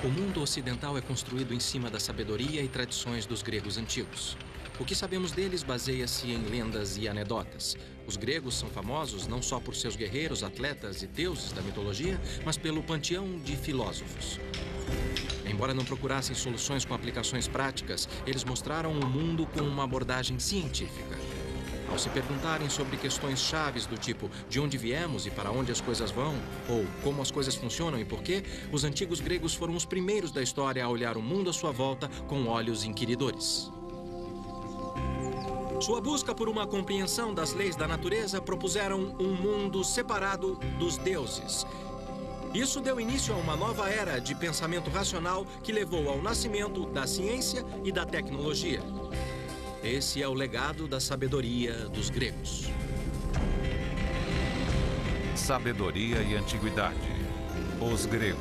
O mundo ocidental é construído em cima da sabedoria e tradições dos gregos antigos. O que sabemos deles baseia-se em lendas e anedotas. Os gregos são famosos não só por seus guerreiros, atletas e deuses da mitologia, mas pelo panteão de filósofos. Embora não procurassem soluções com aplicações práticas, eles mostraram o mundo com uma abordagem científica. Ao se perguntarem sobre questões chaves do tipo de onde viemos e para onde as coisas vão, ou como as coisas funcionam e por quê, os antigos gregos foram os primeiros da história a olhar o mundo à sua volta com olhos inquiridores. Sua busca por uma compreensão das leis da natureza propuseram um mundo separado dos deuses. Isso deu início a uma nova era de pensamento racional que levou ao nascimento da ciência e da tecnologia. Esse é o legado da sabedoria dos gregos. Sabedoria e antiguidade. Os gregos.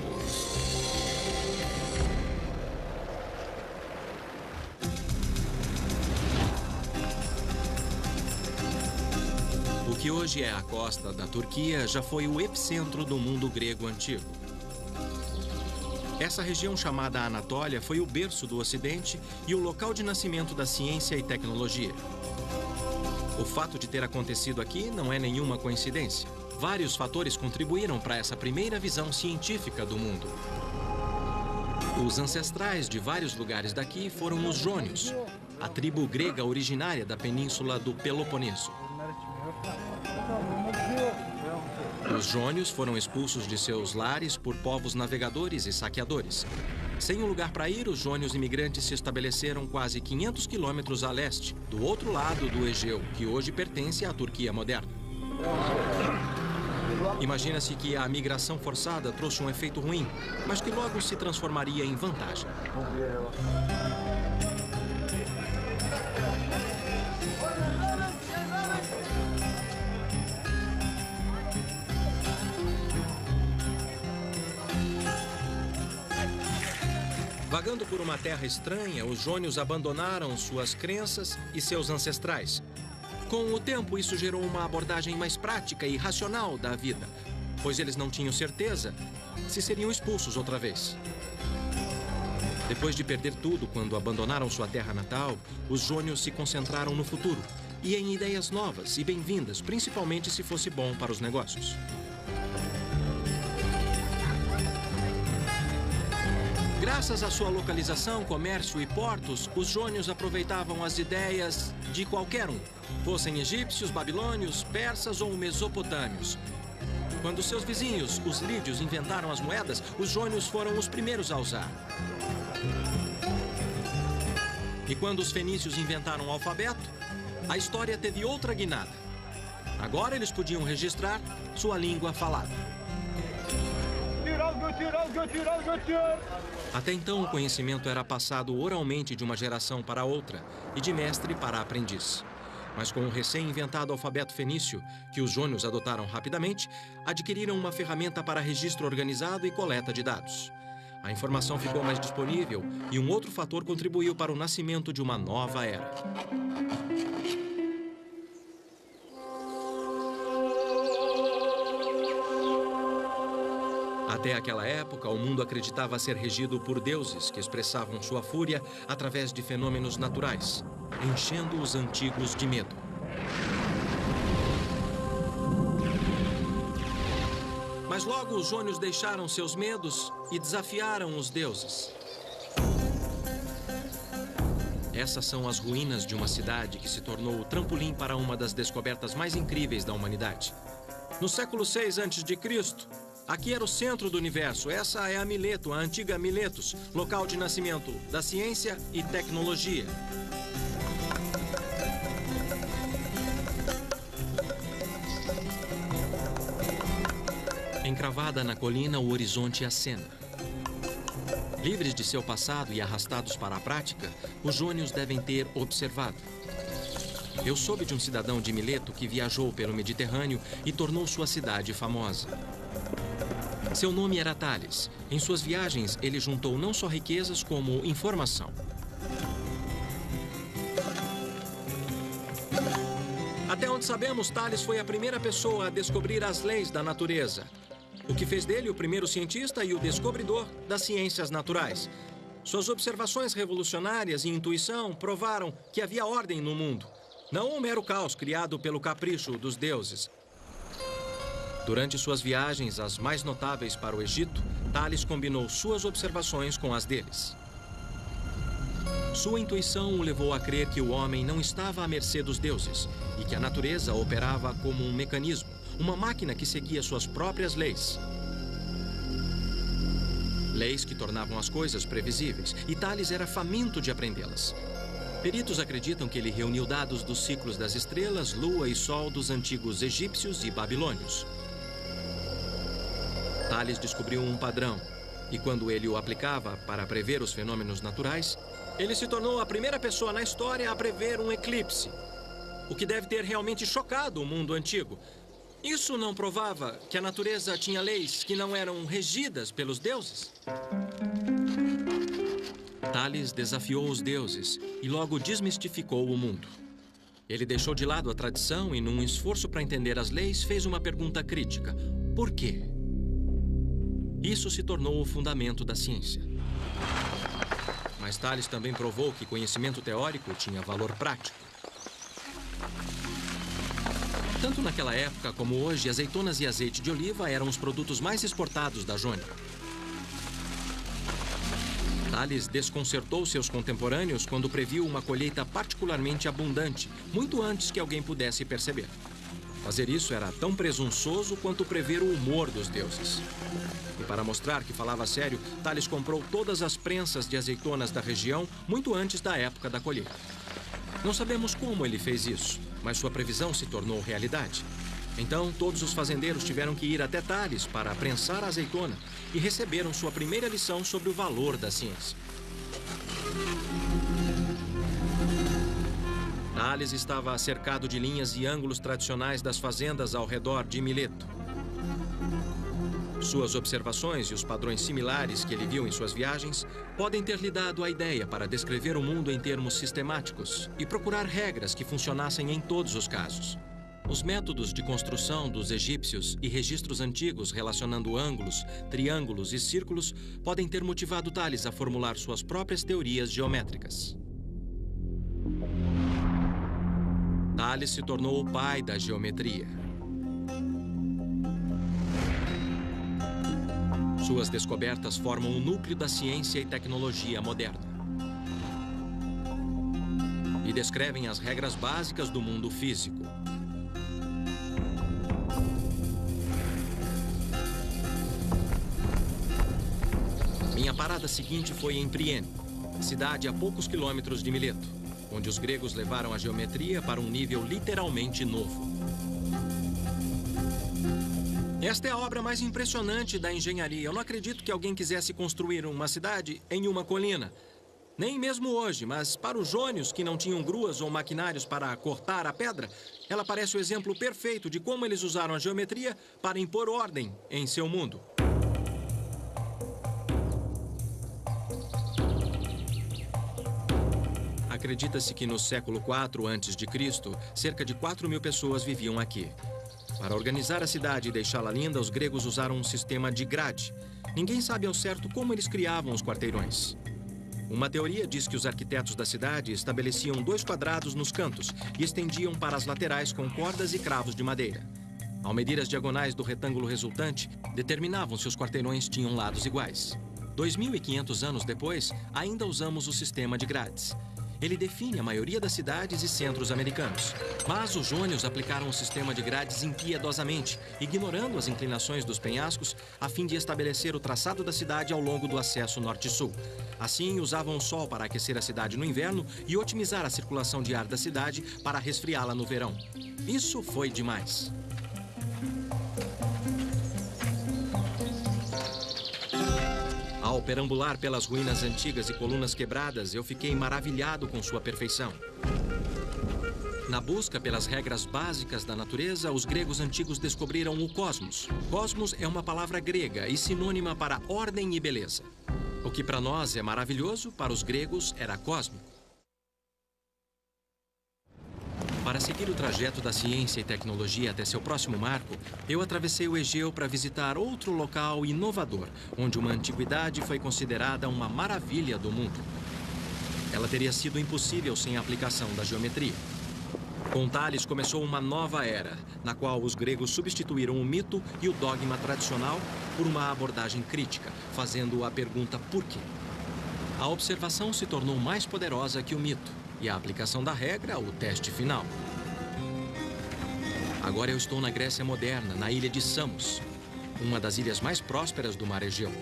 O que hoje é a costa da Turquia já foi o epicentro do mundo grego antigo. Essa região chamada Anatólia foi o berço do Ocidente e o local de nascimento da ciência e tecnologia. O fato de ter acontecido aqui não é nenhuma coincidência. Vários fatores contribuíram para essa primeira visão científica do mundo. Os ancestrais de vários lugares daqui foram os jônios, a tribo grega originária da península do Peloponeso. Os jônios foram expulsos de seus lares por povos navegadores e saqueadores. Sem um lugar para ir, os jônios imigrantes se estabeleceram quase 500 quilômetros a leste, do outro lado do Egeu, que hoje pertence à Turquia moderna. Imagina-se que a migração forçada trouxe um efeito ruim, mas que logo se transformaria em vantagem. Vagando por uma terra estranha, os jônios abandonaram suas crenças e seus ancestrais. Com o tempo, isso gerou uma abordagem mais prática e racional da vida, pois eles não tinham certeza se seriam expulsos outra vez. Depois de perder tudo quando abandonaram sua terra natal, os jônios se concentraram no futuro e em ideias novas e bem-vindas, principalmente se fosse bom para os negócios. Graças à sua localização, comércio e portos, os jônios aproveitavam as ideias de qualquer um, fossem egípcios, babilônios, persas ou mesopotâmios. Quando seus vizinhos, os lídios, inventaram as moedas, os jônios foram os primeiros a usar. E quando os fenícios inventaram o alfabeto, a história teve outra guinada. Agora eles podiam registrar sua língua falada. Até então, o conhecimento era passado oralmente de uma geração para outra e de mestre para aprendiz. Mas com o recém-inventado alfabeto fenício, que os jônios adotaram rapidamente, adquiriram uma ferramenta para registro organizado e coleta de dados. A informação ficou mais disponível e um outro fator contribuiu para o nascimento de uma nova era. Até aquela época, o mundo acreditava ser regido por deuses que expressavam sua fúria através de fenômenos naturais, enchendo os antigos de medo. Mas logo os jônios deixaram seus medos e desafiaram os deuses. Essas são as ruínas de uma cidade que se tornou o trampolim para uma das descobertas mais incríveis da humanidade. No século VI a.C., aqui era o centro do universo. Essa é a Mileto, a antiga Miletos, local de nascimento da ciência e tecnologia. Encravada na colina, o horizonte acena. Livres de seu passado e arrastados para a prática, os jônios devem ter observado. Eu soube de um cidadão de Mileto que viajou pelo Mediterrâneo e tornou sua cidade famosa. Seu nome era Tales. Em suas viagens, ele juntou não só riquezas, como informação. Até onde sabemos, Tales foi a primeira pessoa a descobrir as leis da natureza. o que fez dele o primeiro cientista e o descobridor das ciências naturais. Suas observações revolucionárias e intuição provaram que havia ordem no mundo, não um mero caos criado pelo capricho dos deuses. Durante suas viagens, as mais notáveis para o Egito, Tales combinou suas observações com as deles. Sua intuição o levou a crer que o homem não estava à mercê dos deuses e que a natureza operava como um mecanismo, uma máquina que seguia suas próprias leis. Leis que tornavam as coisas previsíveis, e Tales era faminto de aprendê-las. Peritos acreditam que ele reuniu dados dos ciclos das estrelas, lua e sol dos antigos egípcios e babilônios. Tales descobriu um padrão, e quando ele o aplicava para prever os fenômenos naturais, ele se tornou a primeira pessoa na história a prever um eclipse, o que deve ter realmente chocado o mundo antigo. Isso não provava que a natureza tinha leis que não eram regidas pelos deuses? Tales desafiou os deuses e logo desmistificou o mundo. Ele deixou de lado a tradição e, num esforço para entender as leis, fez uma pergunta crítica: por quê? Isso se tornou o fundamento da ciência. Mas Tales também provou que conhecimento teórico tinha valor prático. Tanto naquela época como hoje, azeitonas e azeite de oliva eram os produtos mais exportados da Jônia. Tales desconcertou seus contemporâneos quando previu uma colheita particularmente abundante, muito antes que alguém pudesse perceber. Fazer isso era tão presunçoso quanto prever o humor dos deuses. E para mostrar que falava sério, Tales comprou todas as prensas de azeitonas da região muito antes da época da colheita. Não sabemos como ele fez isso, mas sua previsão se tornou realidade. Então, todos os fazendeiros tiveram que ir até Tales para prensar a azeitona e receberam sua primeira lição sobre o valor da ciência. Tales estava cercado de linhas e ângulos tradicionais das fazendas ao redor de Mileto. Suas observações e os padrões similares que ele viu em suas viagens podem ter lhe dado a ideia para descrever o mundo em termos sistemáticos e procurar regras que funcionassem em todos os casos. Os métodos de construção dos egípcios e registros antigos relacionando ângulos, triângulos e círculos podem ter motivado Tales a formular suas próprias teorias geométricas. Tales se tornou o pai da geometria. Suas descobertas formam o núcleo da ciência e tecnologia moderna. E descrevem as regras básicas do mundo físico. Minha parada seguinte foi em Priene, cidade a poucos quilômetros de Mileto, onde os gregos levaram a geometria para um nível literalmente novo. Esta é a obra mais impressionante da engenharia. Eu não acredito que alguém quisesse construir uma cidade em uma colina. Nem mesmo hoje, mas para os jônios que não tinham gruas ou maquinários para cortar a pedra, ela parece o exemplo perfeito de como eles usaram a geometria para impor ordem em seu mundo. Acredita-se que no século IV a.C., cerca de 4.000 pessoas viviam aqui. Para organizar a cidade e deixá-la linda, os gregos usaram um sistema de grade. Ninguém sabe ao certo como eles criavam os quarteirões. Uma teoria diz que os arquitetos da cidade estabeleciam 2 quadrados nos cantos e estendiam para as laterais com cordas e cravos de madeira. Ao medir as diagonais do retângulo resultante, determinavam se os quarteirões tinham lados iguais. 2.500 anos depois, ainda usamos o sistema de grades. Ele define a maioria das cidades e centros americanos. Mas os jônios aplicaram o sistema de grades impiedosamente, ignorando as inclinações dos penhascos, a fim de estabelecer o traçado da cidade ao longo do acesso norte-sul. Assim, usavam o sol para aquecer a cidade no inverno e otimizar a circulação de ar da cidade para resfriá-la no verão. Isso foi demais. Ao perambular pelas ruínas antigas e colunas quebradas, eu fiquei maravilhado com sua perfeição. Na busca pelas regras básicas da natureza, os gregos antigos descobriram o cosmos. Cosmos é uma palavra grega e sinônima para ordem e beleza. O que para nós é maravilhoso, para os gregos era cósmico. Para seguir o trajeto da ciência e tecnologia até seu próximo marco, eu atravessei o Egeu para visitar outro local inovador, onde uma antiguidade foi considerada uma maravilha do mundo. Ela teria sido impossível sem a aplicação da geometria. Com Tales começou uma nova era, na qual os gregos substituíram o mito e o dogma tradicional por uma abordagem crítica, fazendo a pergunta por quê. A observação se tornou mais poderosa que o mito, e a aplicação da regra, o teste final. Agora eu estou na Grécia moderna, na ilha de Samos, uma das ilhas mais prósperas do mar Egeu.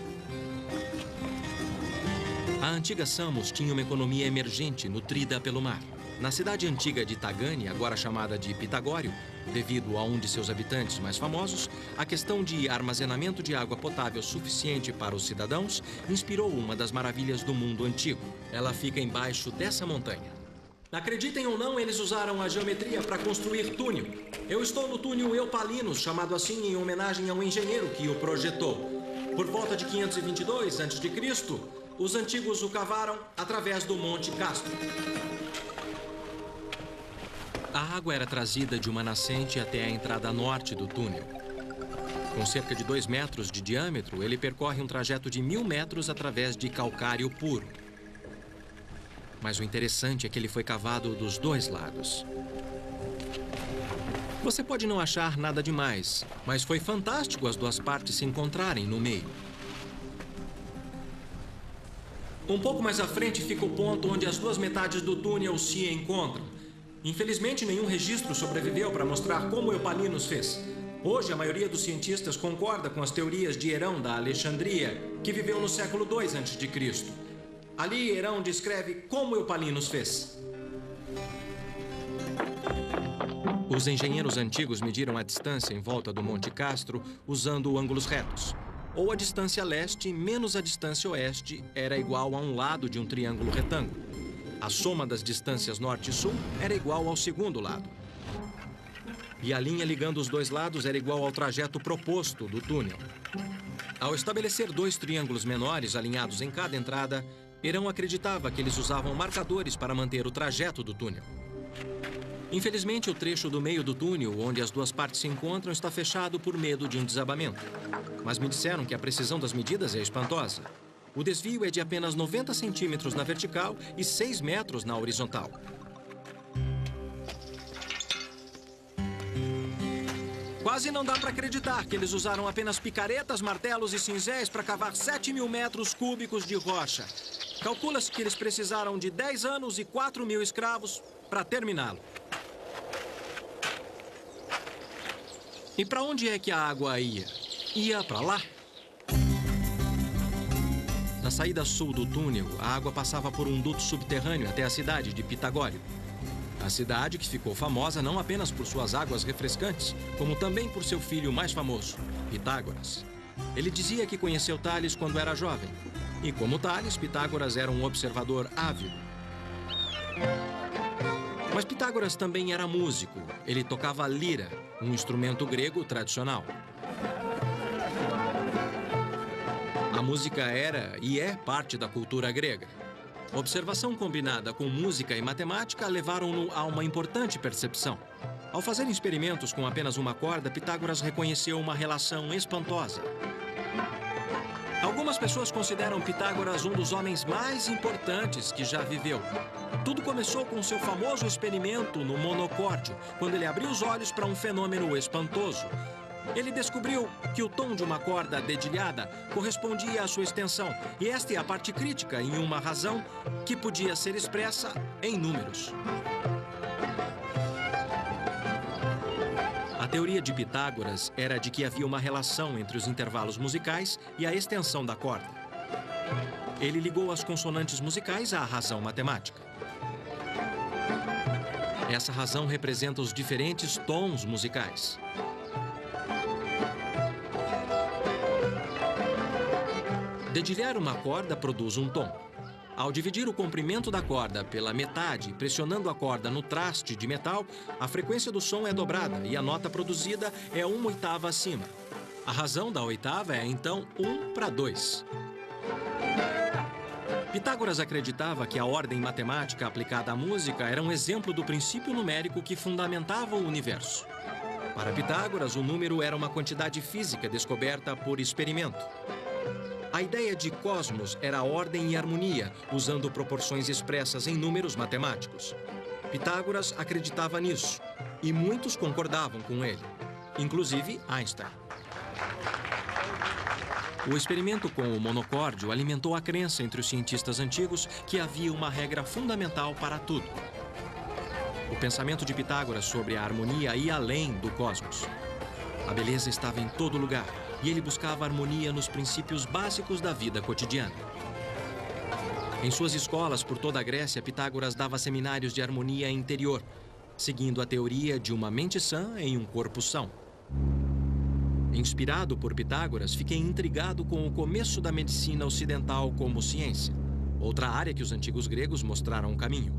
A antiga Samos tinha uma economia emergente, nutrida pelo mar. Na cidade antiga de Tagane, agora chamada de Pitagório, devido a um de seus habitantes mais famosos, a questão de armazenamento de água potável suficiente para os cidadãos inspirou uma das maravilhas do mundo antigo. Ela fica embaixo dessa montanha. Acreditem ou não, eles usaram a geometria para construir túnel. Eu estou no túnel Eupalinos, chamado assim em homenagem ao engenheiro que o projetou. Por volta de 522 a.C., os antigos o cavaram através do Monte Castro. A água era trazida de uma nascente até a entrada norte do túnel. Com cerca de 2 metros de diâmetro, ele percorre um trajeto de 1000 metros através de calcário puro. Mas o interessante é que ele foi cavado dos 2 lados. Você pode não achar nada demais, mas foi fantástico as 2 partes se encontrarem no meio. Um pouco mais à frente fica o ponto onde as 2 metades do túnel se encontram. Infelizmente, nenhum registro sobreviveu para mostrar como Eupalinos fez. Hoje, a maioria dos cientistas concorda com as teorias de Herão da Alexandria, que viveu no século II a.C. Ali, Herão descreve como Eupalinos fez. Os engenheiros antigos mediram a distância em volta do Monte Castro usando ângulos retos. Ou a distância leste menos a distância oeste era igual a um lado de um triângulo retângulo. A soma das distâncias norte e sul era igual ao segundo lado. E a linha ligando os 2 lados era igual ao trajeto proposto do túnel. Ao estabelecer 2 triângulos menores alinhados em cada entrada, Herão acreditava que eles usavam marcadores para manter o trajeto do túnel. Infelizmente, o trecho do meio do túnel, onde as 2 partes se encontram, está fechado por medo de um desabamento. Mas me disseram que a precisão das medidas é espantosa. O desvio é de apenas 90 centímetros na vertical e 6 metros na horizontal. Quase não dá para acreditar que eles usaram apenas picaretas, martelos e cinzéis para cavar 7.000 metros cúbicos de rocha. Calcula-se que eles precisaram de 10 anos e 4.000 escravos para terminá-lo. E para onde é que a água ia? Ia para lá? Na saída sul do túnel, a água passava por um duto subterrâneo até a cidade de Pitagório. A cidade que ficou famosa não apenas por suas águas refrescantes, como também por seu filho mais famoso, Pitágoras. Ele dizia que conheceu Tales quando era jovem. E como Tales, Pitágoras era um observador ávido. Mas Pitágoras também era músico. Ele tocava lira, um instrumento grego tradicional. A música era e é parte da cultura grega. Observação combinada com música e matemática levaram-no a uma importante percepção. Ao fazer experimentos com apenas uma corda, Pitágoras reconheceu uma relação espantosa. Algumas pessoas consideram Pitágoras um dos homens mais importantes que já viveu. Tudo começou com seu famoso experimento no monocórdio, quando ele abriu os olhos para um fenômeno espantoso. Ele descobriu que o tom de uma corda dedilhada correspondia à sua extensão, e esta é a parte crítica em uma razão que podia ser expressa em números. A teoria de Pitágoras era de que havia uma relação entre os intervalos musicais e a extensão da corda. Ele ligou as consonantes musicais à razão matemática. Essa razão representa os diferentes tons musicais. Dedilhar uma corda produz um tom. Ao dividir o comprimento da corda pela metade, pressionando a corda no traste de metal, a frequência do som é dobrada e a nota produzida é 1/8 acima. A razão da oitava é, então, 1/2. Pitágoras acreditava que a ordem matemática aplicada à música era um exemplo do princípio numérico que fundamentava o universo. Para Pitágoras, o número era uma quantidade física descoberta por experimento. A ideia de cosmos era ordem e harmonia, usando proporções expressas em números matemáticos. Pitágoras acreditava nisso, e muitos concordavam com ele, inclusive Einstein. O experimento com o monocórdio alimentou a crença entre os cientistas antigos que havia uma regra fundamental para tudo. O pensamento de Pitágoras sobre a harmonia ia além do cosmos. A beleza estava em todo lugar, e ele buscava harmonia nos princípios básicos da vida cotidiana. Em suas escolas por toda a Grécia, Pitágoras dava seminários de harmonia interior, seguindo a teoria de uma mente sã em um corpo são. Inspirado por Pitágoras, fiquei intrigado com o começo da medicina ocidental como ciência, outra área que os antigos gregos mostraram o caminho.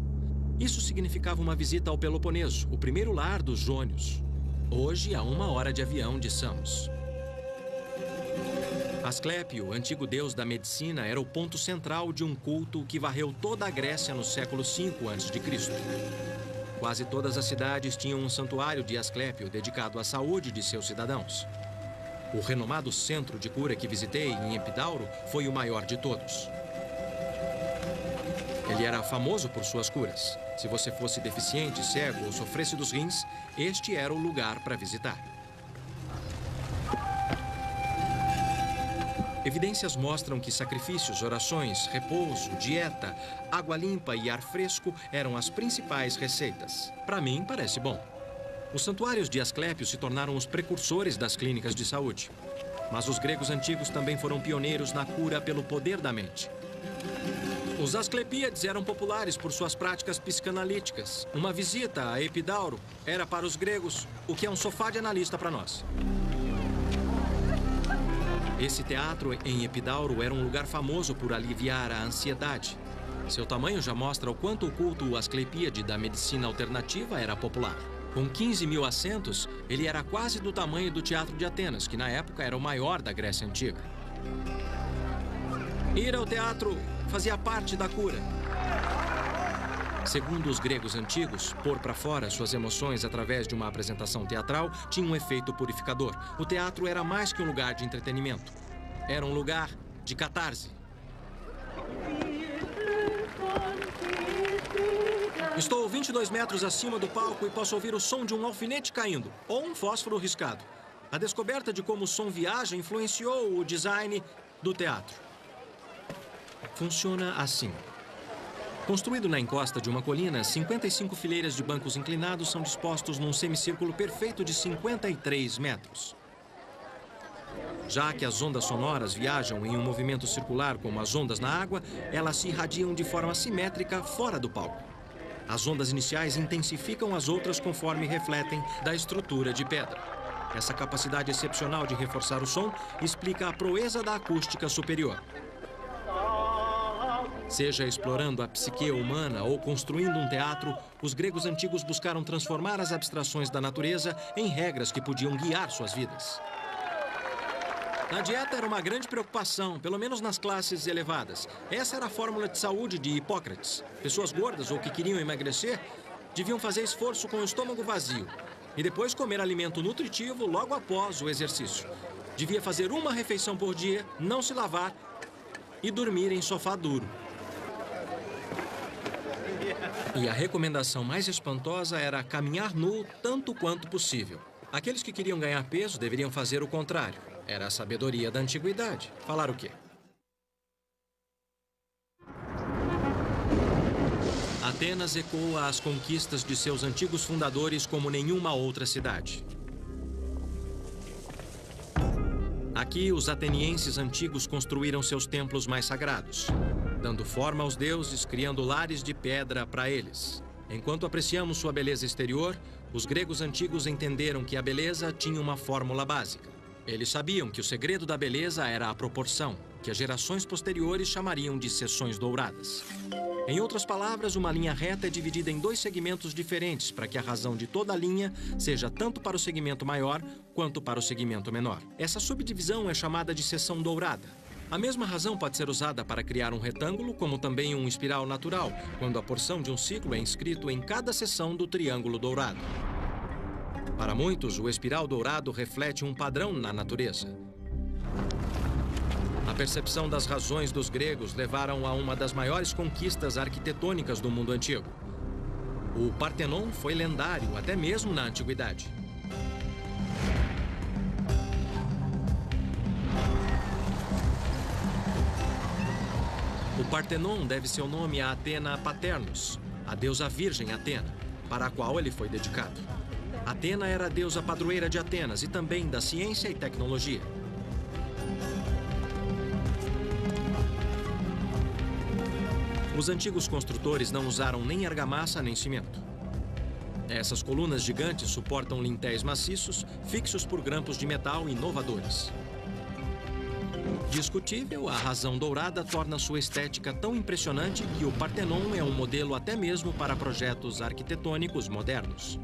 Isso significava uma visita ao Peloponeso, o primeiro lar dos jônios, hoje a 1 hora de avião de Samos. Asclépio, antigo deus da medicina, era o ponto central de um culto que varreu toda a Grécia no século V a.C. Quase todas as cidades tinham um santuário de Asclépio dedicado à saúde de seus cidadãos. O renomado centro de cura que visitei em Epidauro foi o maior de todos. Ele era famoso por suas curas. Se você fosse deficiente, cego ou sofresse dos rins, este era o lugar para visitar. Evidências mostram que sacrifícios, orações, repouso, dieta, água limpa e ar fresco eram as principais receitas. Para mim, parece bom. Os santuários de Asclépio se tornaram os precursores das clínicas de saúde. Mas os gregos antigos também foram pioneiros na cura pelo poder da mente. Os asclepíades eram populares por suas práticas psicanalíticas. Uma visita a Epidauro era para os gregos o que é um sofá de analista para nós. Esse teatro em Epidauro era um lugar famoso por aliviar a ansiedade. Seu tamanho já mostra o quanto o culto asclepíade da medicina alternativa era popular. Com 15 mil assentos, ele era quase do tamanho do Teatro de Atenas, que na época era o maior da Grécia Antiga. Ir ao teatro fazia parte da cura. Segundo os gregos antigos, pôr para fora suas emoções através de uma apresentação teatral tinha um efeito purificador. O teatro era mais que um lugar de entretenimento. Era um lugar de catarse. Estou 22 metros acima do palco e posso ouvir o som de um alfinete caindo, ou um fósforo riscado. A descoberta de como o som viaja influenciou o design do teatro. Funciona assim. Construído na encosta de uma colina, 55 fileiras de bancos inclinados são dispostos num semicírculo perfeito de 53 metros. Já que as ondas sonoras viajam em um movimento circular como as ondas na água, elas se irradiam de forma simétrica fora do palco. As ondas iniciais intensificam as outras conforme refletem da estrutura de pedra. Essa capacidade excepcional de reforçar o som explica a proeza da acústica superior. Seja explorando a psique humana ou construindo um teatro, os gregos antigos buscaram transformar as abstrações da natureza em regras que podiam guiar suas vidas. Na dieta era uma grande preocupação, pelo menos nas classes elevadas. Essa era a fórmula de saúde de Hipócrates. Pessoas gordas ou que queriam emagrecer deviam fazer esforço com o estômago vazio e depois comer alimento nutritivo logo após o exercício. Devia fazer uma refeição por dia, não se lavar e dormir em sofá duro. E a recomendação mais espantosa era caminhar nu tanto quanto possível. Aqueles que queriam ganhar peso deveriam fazer o contrário. Era a sabedoria da antiguidade. Falar o quê? Atenas ecoa as conquistas de seus antigos fundadores como nenhuma outra cidade. Aqui, os atenienses antigos construíram seus templos mais sagrados, dando forma aos deuses, criando lares de pedra para eles. Enquanto apreciamos sua beleza exterior, os gregos antigos entenderam que a beleza tinha uma fórmula básica. Eles sabiam que o segredo da beleza era a proporção, que as gerações posteriores chamariam de seções douradas. Em outras palavras, uma linha reta é dividida em 2 segmentos diferentes para que a razão de toda a linha seja tanto para o segmento maior quanto para o segmento menor. Essa subdivisão é chamada de seção dourada. A mesma razão pode ser usada para criar um retângulo, como também um espiral natural, quando a porção de um ciclo é inscrito em cada seção do triângulo dourado. Para muitos, o espiral dourado reflete um padrão na natureza. A percepção das razões dos gregos levaram a uma das maiores conquistas arquitetônicas do mundo antigo. O Partenon foi lendário até mesmo na antiguidade. O Partenon deve seu nome a Atena Paternus, a deusa virgem Atena, para a qual ele foi dedicado. Atena era a deusa padroeira de Atenas e também da ciência e tecnologia. Os antigos construtores não usaram nem argamassa nem cimento. Essas colunas gigantes suportam lintéis maciços, fixos por grampos de metal inovadores. Discutível, a razão dourada torna sua estética tão impressionante que o Partenon é um modelo até mesmo para projetos arquitetônicos modernos.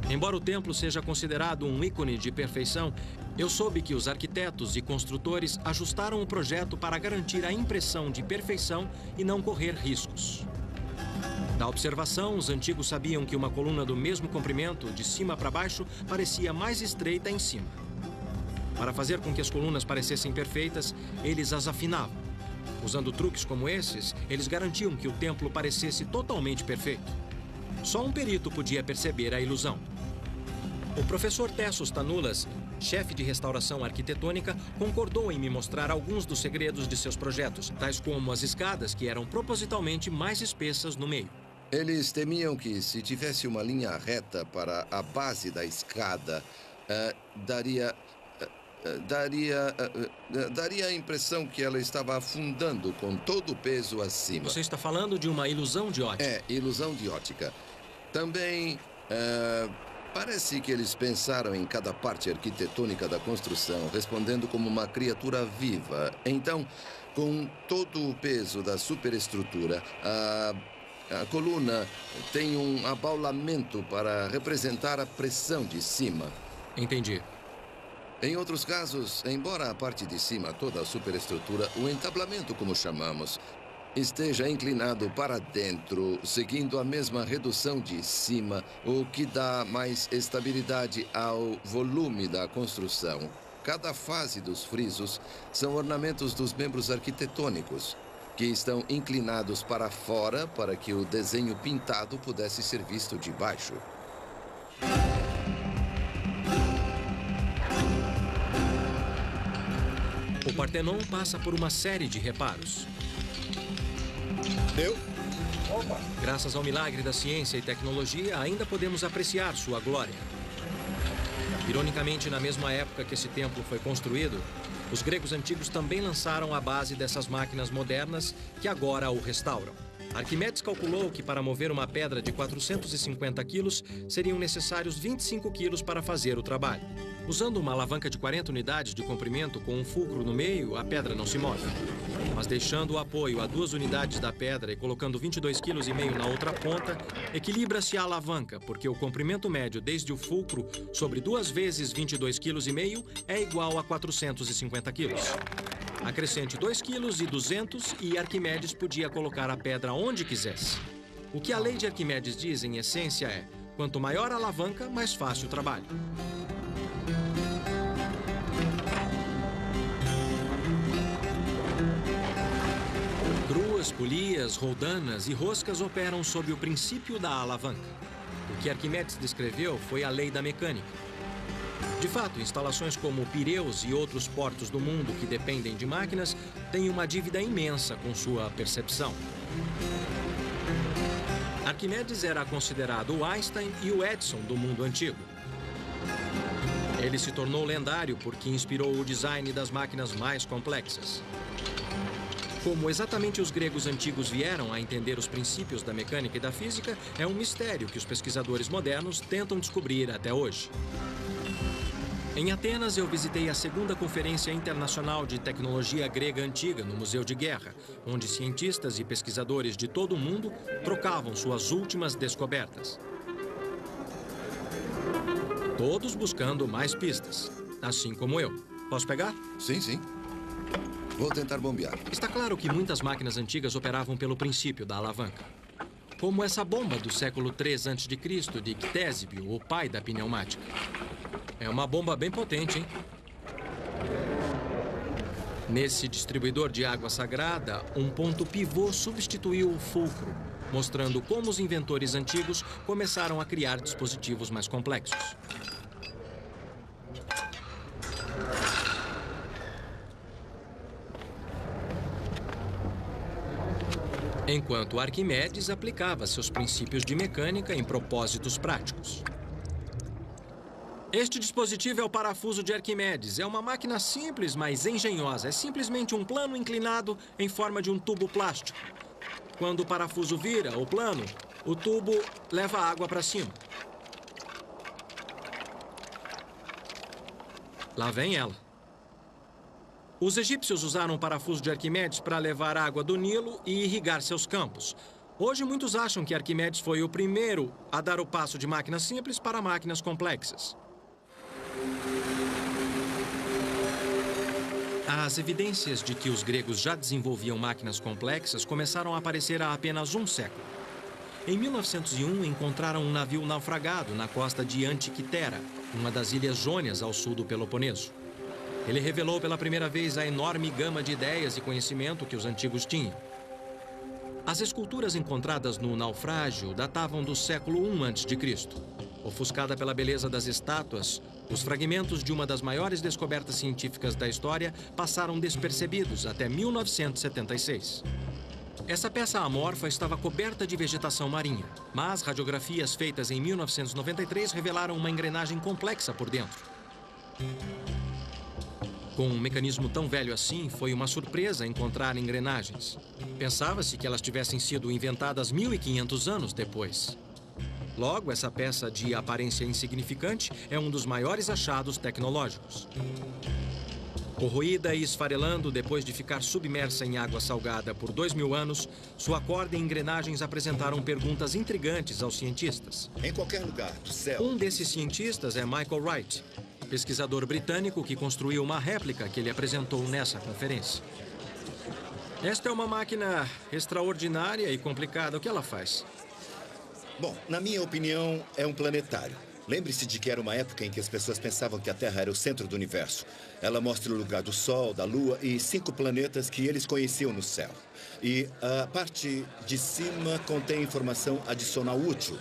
Embora o templo seja considerado um ícone de perfeição, eu soube que os arquitetos e construtores ajustaram o projeto para garantir a impressão de perfeição e não correr riscos. Da observação, os antigos sabiam que uma coluna do mesmo comprimento, de cima para baixo, parecia mais estreita em cima. Para fazer com que as colunas parecessem perfeitas, eles as afinavam. Usando truques como esses, eles garantiam que o templo parecesse totalmente perfeito. Só um perito podia perceber a ilusão. O professor Tessos Tanulas, chefe de restauração arquitetônica, concordou em me mostrar alguns dos segredos de seus projetos, tais como as escadas, que eram propositalmente mais espessas no meio. Eles temiam que, se tivesse uma linha reta para a base da escada, daria a impressão que ela estava afundando com todo o peso acima. Você está falando de uma ilusão de ótica? É, ilusão de ótica. Também, parece que eles pensaram em cada parte arquitetônica da construção, respondendo como uma criatura viva. Então, com todo o peso da superestrutura, a coluna tem um abaulamento para representar a pressão de cima. Entendi. Em outros casos, embora a parte de cima, toda a superestrutura, o entablamento, como chamamos, esteja inclinado para dentro, seguindo a mesma redução de cima, o que dá mais estabilidade ao volume da construção. Cada fase dos frisos são ornamentos dos membros arquitetônicos, que estão inclinados para fora para que o desenho pintado pudesse ser visto de baixo. O Partenon passa por uma série de reparos. Graças ao milagre da ciência e tecnologia, ainda podemos apreciar sua glória. Ironicamente, na mesma época que esse templo foi construído, os gregos antigos também lançaram a base dessas máquinas modernas que agora o restauram. Arquimedes calculou que para mover uma pedra de 450 quilos, seriam necessários 25 quilos para fazer o trabalho. Usando uma alavanca de 40 unidades de comprimento com um fulcro no meio, a pedra não se move. Mas deixando o apoio a 2 unidades da pedra e colocando 22,5 kg na outra ponta, equilibra-se a alavanca, porque o comprimento médio desde o fulcro sobre 2 vezes 22,5 kg é igual a 450 kg. Acrescente 2,2 kg e Arquimedes podia colocar a pedra onde quisesse. O que a lei de Arquimedes diz, em essência, é: quanto maior a alavanca, mais fácil o trabalho. Gruas, polias, roldanas e roscas operam sob o princípio da alavanca. O que Arquimedes descreveu foi a lei da mecânica. De fato, instalações como Pireus e outros portos do mundo que dependem de máquinas têm uma dívida imensa com sua percepção. Arquimedes era considerado o Einstein e o Edison do mundo antigo. Ele se tornou lendário porque inspirou o design das máquinas mais complexas. Como exatamente os gregos antigos vieram a entender os princípios da mecânica e da física, é um mistério que os pesquisadores modernos tentam descobrir até hoje. Em Atenas, eu visitei a 2ª Conferência Internacional de Tecnologia Grega Antiga no Museu de Guerra, onde cientistas e pesquisadores de todo o mundo trocavam suas últimas descobertas. Todos buscando mais pistas, assim como eu. Posso pegar? Sim, sim. Vou tentar bombear. Está claro que muitas máquinas antigas operavam pelo princípio da alavanca. Como essa bomba do século III a.C. de Ctésibio, o pai da pneumática. É uma bomba bem potente, hein? Nesse distribuidor de água sagrada, um ponto pivô substituiu o fulcro, mostrando como os inventores antigos começaram a criar dispositivos mais complexos. Enquanto Arquimedes aplicava seus princípios de mecânica em propósitos práticos. Este dispositivo é o parafuso de Arquimedes. É uma máquina simples, mas engenhosa. É simplesmente um plano inclinado em forma de um tubo plástico. Quando o parafuso vira, o plano, o tubo leva a água para cima. Lá vem ela. Os egípcios usaram o parafuso de Arquimedes para levar água do Nilo e irrigar seus campos. Hoje, muitos acham que Arquimedes foi o primeiro a dar o passo de máquinas simples para máquinas complexas. As evidências de que os gregos já desenvolviam máquinas complexas começaram a aparecer há apenas um século. Em 1901, encontraram um navio naufragado na costa de Antiquitera, uma das ilhas Jônias ao sul do Peloponeso. Ele revelou pela primeira vez a enorme gama de ideias e conhecimento que os antigos tinham. As esculturas encontradas no naufrágio datavam do século I a.C. Ofuscada pela beleza das estátuas, os fragmentos de uma das maiores descobertas científicas da história passaram despercebidos até 1976. Essa peça amorfa estava coberta de vegetação marinha, mas radiografias feitas em 1993 revelaram uma engrenagem complexa por dentro. Com um mecanismo tão velho assim, foi uma surpresa encontrar engrenagens. Pensava-se que elas tivessem sido inventadas 1.500 anos depois. Logo, essa peça de aparência insignificante é um dos maiores achados tecnológicos. Corroída e esfarelando depois de ficar submersa em água salgada por 2.000 anos, sua corda e engrenagens apresentaram perguntas intrigantes aos cientistas. Em qualquer lugar do céu... Um desses cientistas é Michael Wright, pesquisador britânico que construiu uma réplica que ele apresentou nessa conferência. Esta é uma máquina extraordinária e complicada. O que ela faz? Bom, na minha opinião, é um planetário. Lembre-se de que era uma época em que as pessoas pensavam que a Terra era o centro do universo. Ela mostra o lugar do Sol, da Lua e 5 planetas que eles conheciam no céu. E a parte de cima contém informação adicional útil,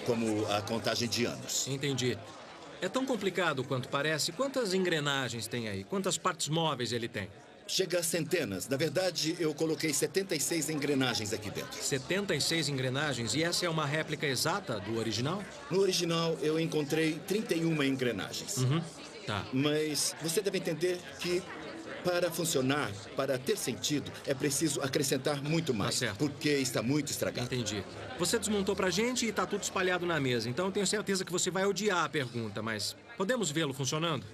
como a contagem de anos. Entendi. É tão complicado quanto parece. Quantas engrenagens tem aí? Quantas partes móveis ele tem? Chega a centenas. Na verdade, eu coloquei 76 engrenagens aqui dentro. 76 engrenagens? E essa é uma réplica exata do original? No original, eu encontrei 31 engrenagens. Tá. Mas você deve entender que, para funcionar, para ter sentido, é preciso acrescentar muito mais. Tá certo. Porque está muito estragado. Entendi. Você desmontou pra gente e tá tudo espalhado na mesa. Então eu tenho certeza que você vai odiar a pergunta, mas podemos vê-lo funcionando?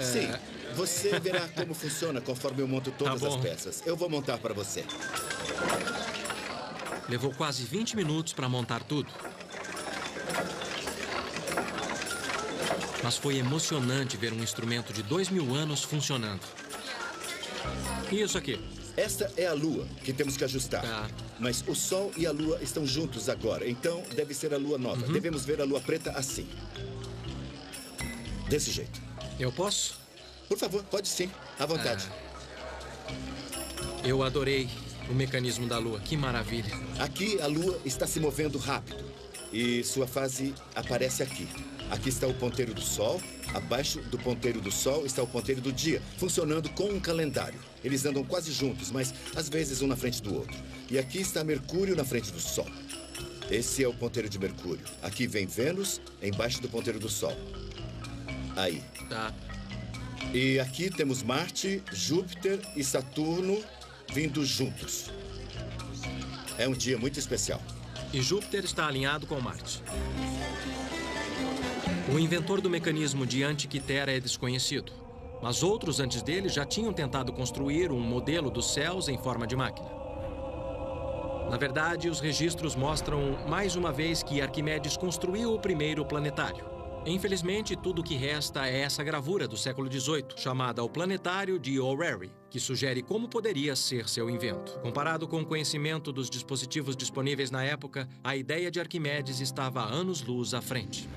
Sim. Você verá como funciona conforme eu monto todas as peças. Eu vou montar para você. Levou quase 20 minutos para montar tudo. Mas foi emocionante ver um instrumento de 2.000 anos funcionando. E isso aqui? Esta é a Lua, que temos que ajustar. Tá. Mas o Sol e a Lua estão juntos agora, então deve ser a Lua nova. Devemos ver a Lua preta assim. Desse jeito. Eu posso? Por favor, pode sim. À vontade. Eu adorei o mecanismo da Lua. Que maravilha. Aqui a Lua está se movendo rápido. E sua fase aparece aqui. Aqui está o ponteiro do Sol. Abaixo do ponteiro do Sol está o ponteiro do dia, funcionando com um calendário. Eles andam quase juntos, mas às vezes um na frente do outro. E aqui está Mercúrio na frente do Sol. Esse é o ponteiro de Mercúrio. Aqui vem Vênus, embaixo do ponteiro do Sol. Aí. Tá. E aqui temos Marte, Júpiter e Saturno vindo juntos. É um dia muito especial. E Júpiter está alinhado com Marte. O inventor do mecanismo de Antiquitera é desconhecido, mas outros antes dele já tinham tentado construir um modelo dos céus em forma de máquina. Na verdade, os registros mostram mais uma vez que Arquimedes construiu o primeiro planetário. Infelizmente, tudo o que resta é essa gravura do século XVIII, chamada O Planetário de O'Rary, que sugere como poderia ser seu invento. Comparado com o conhecimento dos dispositivos disponíveis na época, a ideia de Arquimedes estava anos-luz à frente.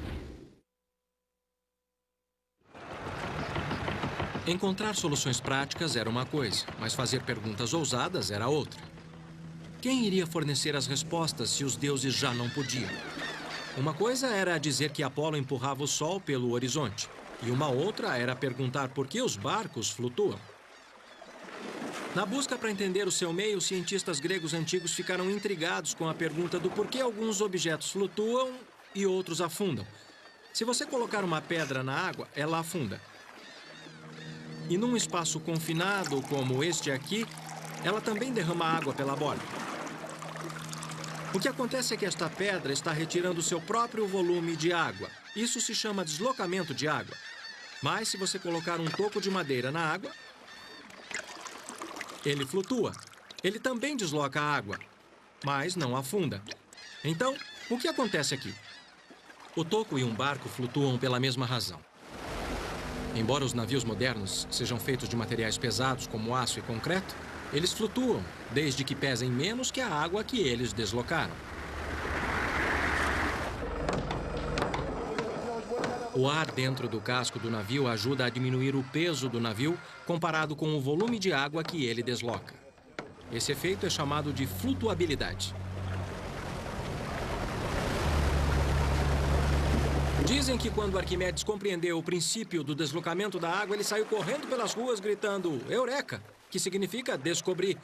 Encontrar soluções práticas era uma coisa, mas fazer perguntas ousadas era outra. Quem iria fornecer as respostas se os deuses já não podiam? Uma coisa era dizer que Apolo empurrava o Sol pelo horizonte, e uma outra era perguntar por que os barcos flutuam. Na busca para entender o seu meio, os cientistas gregos antigos ficaram intrigados com a pergunta do porquê alguns objetos flutuam e outros afundam. Se você colocar uma pedra na água, ela afunda. E num espaço confinado como este aqui, ela também derrama água pela borda. O que acontece é que esta pedra está retirando seu próprio volume de água. Isso se chama deslocamento de água. Mas se você colocar um toco de madeira na água, ele flutua. Ele também desloca a água, mas não afunda. Então, o que acontece aqui? O toco e um barco flutuam pela mesma razão. Embora os navios modernos sejam feitos de materiais pesados como aço e concreto, eles flutuam, desde que pesem menos que a água que eles deslocaram. O ar dentro do casco do navio ajuda a diminuir o peso do navio comparado com o volume de água que ele desloca. Esse efeito é chamado de flutuabilidade. Dizem que quando Arquimedes compreendeu o princípio do deslocamento da água, ele saiu correndo pelas ruas gritando Eureka, que significa descobrir.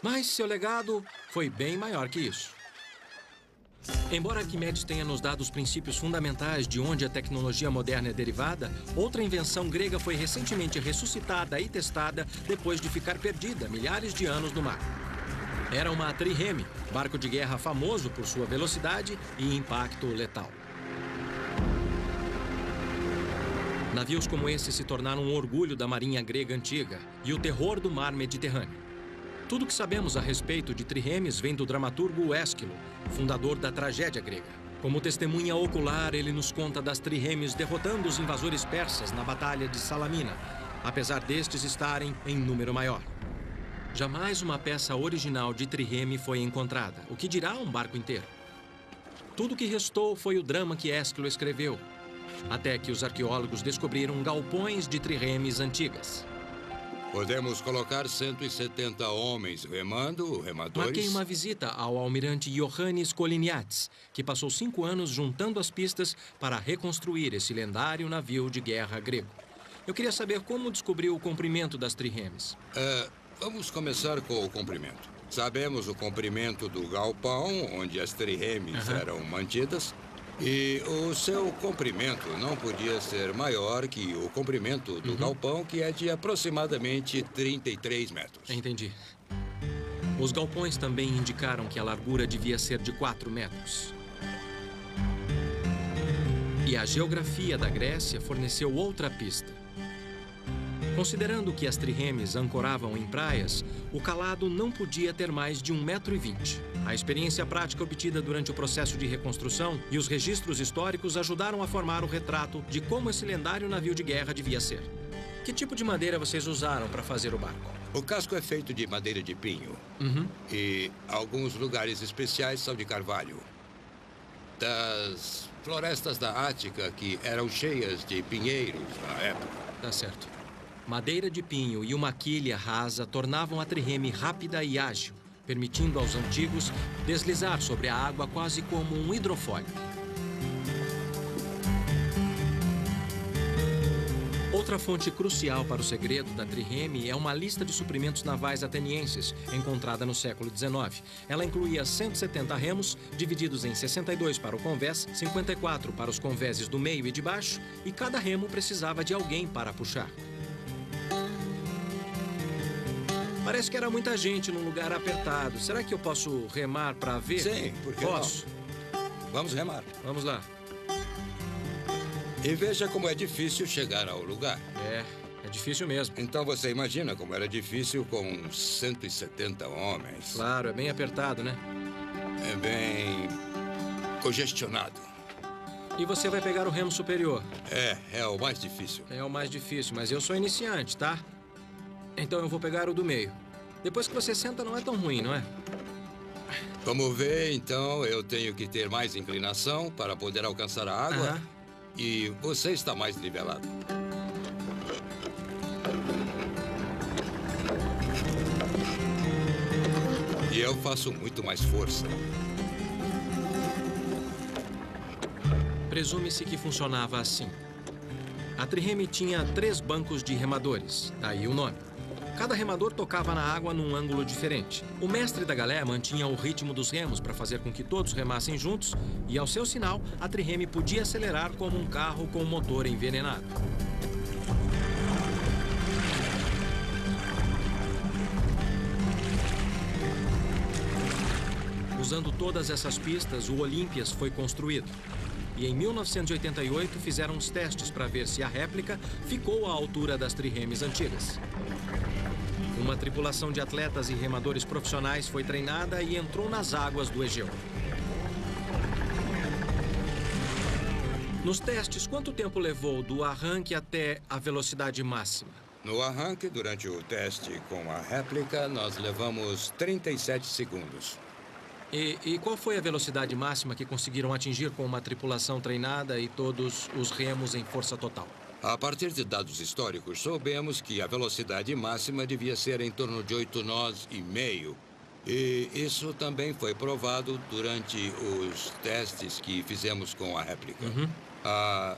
Mas seu legado foi bem maior que isso. Embora Arquimedes tenha nos dado os princípios fundamentais de onde a tecnologia moderna é derivada, outra invenção grega foi recentemente ressuscitada e testada depois de ficar perdida milhares de anos no mar. Era uma trireme, barco de guerra famoso por sua velocidade e impacto letal. Navios como esse se tornaram um orgulho da marinha grega antiga e o terror do mar Mediterrâneo. Tudo o que sabemos a respeito de triremes vem do dramaturgo Ésquilo, fundador da tragédia grega. Como testemunha ocular, ele nos conta das triremes derrotando os invasores persas na Batalha de Salamina, apesar destes estarem em número maior. Jamais uma peça original de trireme foi encontrada, o que dirá um barco inteiro. Tudo o que restou foi o drama que Ésquilo escreveu, até que os arqueólogos descobriram galpões de triremes antigas. Podemos colocar 170 homens remando, remadores... Marquei uma visita ao almirante Iohannis Koliniatis, que passou 5 anos juntando as pistas para reconstruir esse lendário navio de guerra grego. Eu queria saber como descobriu o comprimento das triremes. Vamos começar com o comprimento. Sabemos o comprimento do galpão, onde as triremes eram mantidas. E o seu comprimento não podia ser maior que o comprimento do galpão, que é de aproximadamente 33 metros. Entendi. Os galpões também indicaram que a largura devia ser de 4 metros. E a geografia da Grécia forneceu outra pista. Considerando que as triremes ancoravam em praias, o calado não podia ter mais de 1,20 metro. A experiência prática obtida durante o processo de reconstrução e os registros históricos ajudaram a formar o retrato de como esse lendário navio de guerra devia ser. Que tipo de madeira vocês usaram para fazer o barco? O casco é feito de madeira de pinho. E alguns lugares especiais são de carvalho. Das florestas da Ática, que eram cheias de pinheiros na época. Tá certo. Madeira de pinho e uma quilha rasa tornavam a trireme rápida e ágil, permitindo aos antigos deslizar sobre a água quase como um hidrofólio. Outra fonte crucial para o segredo da trireme é uma lista de suprimentos navais atenienses, encontrada no século XIX. Ela incluía 170 remos, divididos em 62 para o convés, 54 para os convéses do meio e de baixo, e cada remo precisava de alguém para puxar. Parece que era muita gente num lugar apertado. Será que eu posso remar para ver? Sim, por que posso? Não? Vamos remar. Vamos lá. E veja como é difícil chegar ao lugar. É difícil mesmo. Então você imagina como era difícil com 170 homens. Claro, é bem apertado, né? É bem congestionado. E você vai pegar o remo superior. É o mais difícil. É o mais difícil, mas eu sou iniciante, tá? Então eu vou pegar o do meio. Depois que você senta, não é tão ruim, não é? Como vê, então, eu tenho que ter mais inclinação para poder alcançar a água. E você está mais nivelado. E eu faço muito mais força. Presume-se que funcionava assim. A trireme tinha 3 bancos de remadores, daí o nome. Cada remador tocava na água num ângulo diferente. O mestre da galé mantinha o ritmo dos remos para fazer com que todos remassem juntos e, ao seu sinal, a trireme podia acelerar como um carro com motor envenenado. Usando todas essas pistas, o Olympias foi construído. E em 1988 fizeram os testes para ver se a réplica ficou à altura das triremes antigas. Uma tripulação de atletas e remadores profissionais foi treinada e entrou nas águas do Egeu. Nos testes, quanto tempo levou do arranque até a velocidade máxima? No arranque, durante o teste com a réplica, nós levamos 37 segundos. E qual foi a velocidade máxima que conseguiram atingir com uma tripulação treinada e todos os remos em força total? A partir de dados históricos, soubemos que a velocidade máxima devia ser em torno de 8 nós e meio. E isso também foi provado durante os testes que fizemos com a réplica. A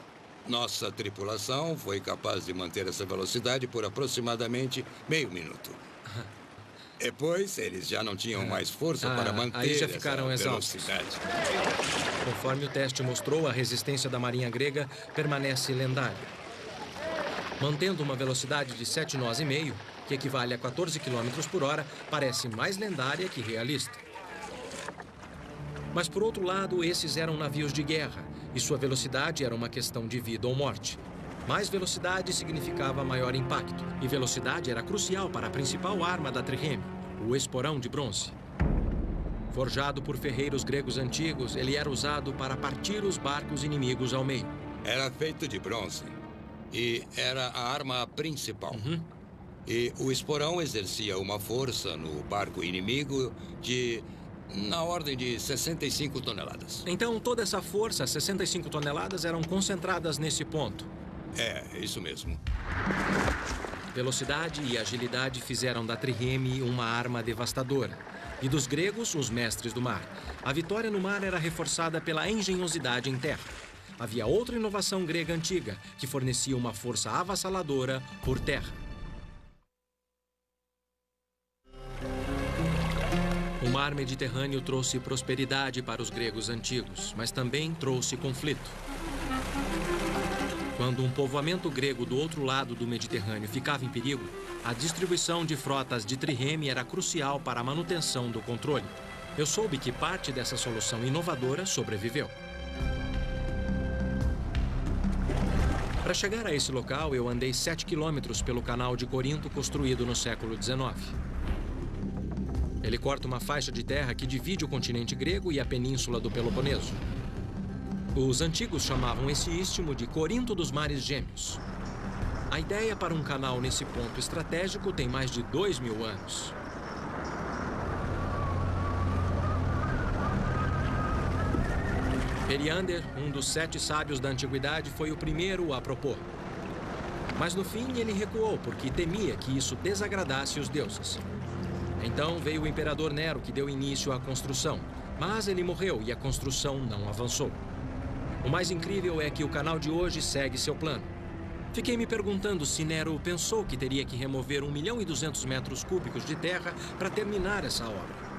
nossa tripulação foi capaz de manter essa velocidade por aproximadamente meio minuto. Depois, eles já não tinham mais força para manter aí já ficaram essa exaustos. velocidade. Conforme o teste mostrou, a resistência da marinha grega permanece lendária. Mantendo uma velocidade de 7 nós e meio, que equivale a 14 km por hora, parece mais lendária que realista. Mas, por outro lado, esses eram navios de guerra, e sua velocidade era uma questão de vida ou morte. Mais velocidade significava maior impacto, e velocidade era crucial para a principal arma da trireme, o esporão de bronze. Forjado por ferreiros gregos antigos, ele era usado para partir os barcos inimigos ao meio. Era feito de bronze e era a arma principal. E o esporão exercia uma força no barco inimigo na ordem de 65 toneladas. Então, toda essa força, 65 toneladas, eram concentradas nesse ponto. É, isso mesmo. Velocidade e agilidade fizeram da trireme uma arma devastadora. E dos gregos, os mestres do mar. A vitória no mar era reforçada pela engenhosidade em terra. Havia outra inovação grega antiga, que fornecia uma força avassaladora por terra. O mar Mediterrâneo trouxe prosperidade para os gregos antigos, mas também trouxe conflito. Quando um povoamento grego do outro lado do Mediterrâneo ficava em perigo, a distribuição de frotas de trireme era crucial para a manutenção do controle. Eu soube que parte dessa solução inovadora sobreviveu. Para chegar a esse local, eu andei 7 quilômetros pelo canal de Corinto construído no século XIX. Ele corta uma faixa de terra que divide o continente grego e a península do Peloponeso. Os antigos chamavam esse istmo de Corinto dos Mares Gêmeos. A ideia para um canal nesse ponto estratégico tem mais de 2000 anos. Periander, um dos 7 sábios da antiguidade, foi o primeiro a propor. Mas no fim ele recuou porque temia que isso desagradasse os deuses. Então veio o imperador Nero, que deu início à construção. Mas ele morreu e a construção não avançou. O mais incrível é que o canal de hoje segue seu plano. Fiquei me perguntando se Nero pensou que teria que remover 1.200.000 metros cúbicos de terra para terminar essa obra.